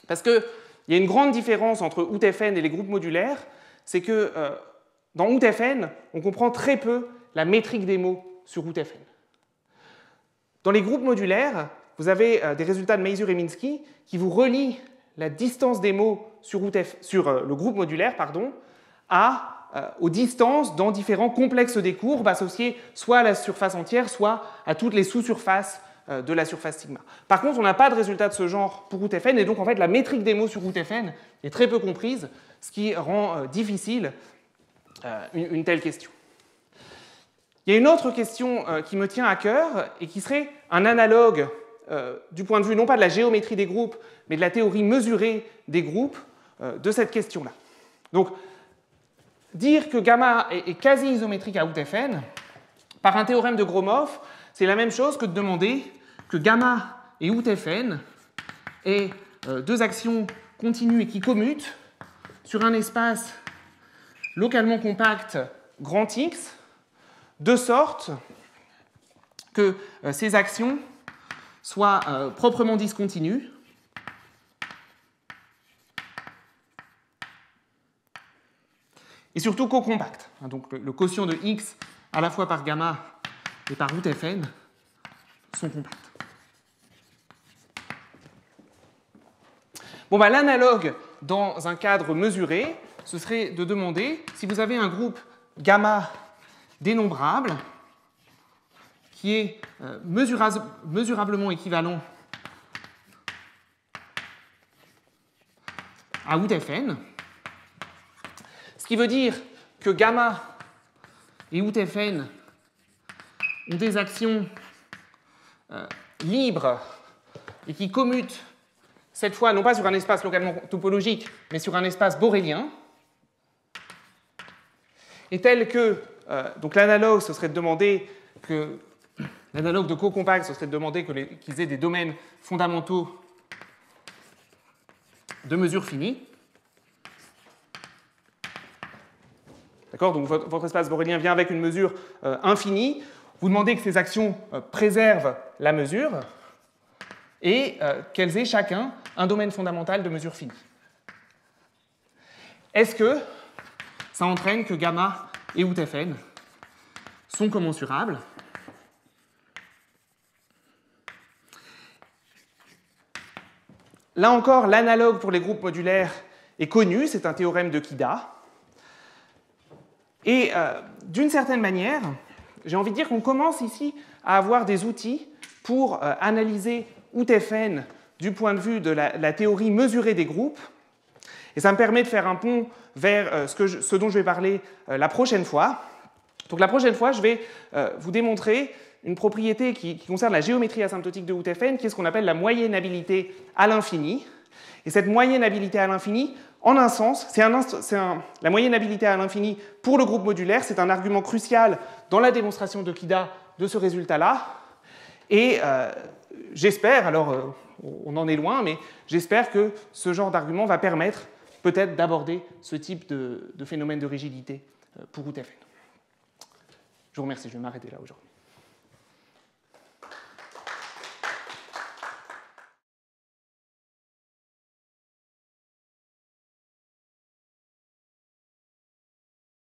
parce que il y a une grande différence entre OutFN et les groupes modulaires, c'est que dans OutFN, on comprend très peu la métrique des mots sur OutFN. Dans les groupes modulaires, vous avez des résultats de Mazur et Minsky qui vous relient la distance des mots sur le groupe modulaire aux distances dans différents complexes des courbes associés soit à la surface entière, soit à toutes les sous-surfaces de la surface sigma. Par contre, on n'a pas de résultat de ce genre pour OutFN, et donc en fait la métrique des mots sur OutFN est très peu comprise, ce qui rend difficile une telle question. Il y a une autre question qui me tient à cœur et qui serait un analogue du point de vue non pas de la géométrie des groupes, mais de la théorie mesurée des groupes de cette question-là. Donc, dire que gamma est quasi isométrique à OutFN, par un théorème de Gromov, c'est la même chose que de demander que gamma et OutFN aient deux actions continues et qui commutent sur un espace localement compact grand X, de sorte que ces actions soient proprement discontinues et surtout co-compactes. Donc le quotient de X à la fois par gamma et par OutFN sont compacts. Bon, l'analogue dans un cadre mesuré, ce serait de demander si vous avez un groupe gamma dénombrable qui est mesurablement équivalent à OutFN, ce qui veut dire que gamma et OutFN ont des actions libres et qui commutent cette fois non pas sur un espace localement topologique, mais sur un espace borélien, et tel que donc l'analogue, ce serait de demander que l'analogue de co-compact, ce serait de demander qu'ils aient des domaines fondamentaux de mesure finie. D'accord ? Donc votre espace borélien vient avec une mesure infinie. Vous demandez que ces actions préservent la mesure et qu'elles aient chacun un domaine fondamental de mesure finie. Est-ce que ça entraîne que gamma et OutFN sont commensurables? Là encore, l'analogue pour les groupes modulaires est connu, c'est un théorème de Kida. Et d'une certaine manière, j'ai envie de dire qu'on commence ici à avoir des outils pour analyser OutFN du point de vue de la théorie mesurée des groupes. Et ça me permet de faire un pont vers ce dont je vais parler la prochaine fois. Donc la prochaine fois, je vais vous démontrer une propriété qui concerne la géométrie asymptotique de OutFN, qui est ce qu'on appelle la moyennabilité à l'infini. Et cette moyennabilité à l'infini, en un sens, la moyennabilité à l'infini pour le groupe modulaire, c'est un argument crucial dans la démonstration de Kida de ce résultat-là. Et j'espère, alors on en est loin, mais j'espère que ce genre d'argument va permettre peut-être d'aborder ce type de phénomène de rigidité pour OutFN. Je vous remercie, je vais m'arrêter là aujourd'hui.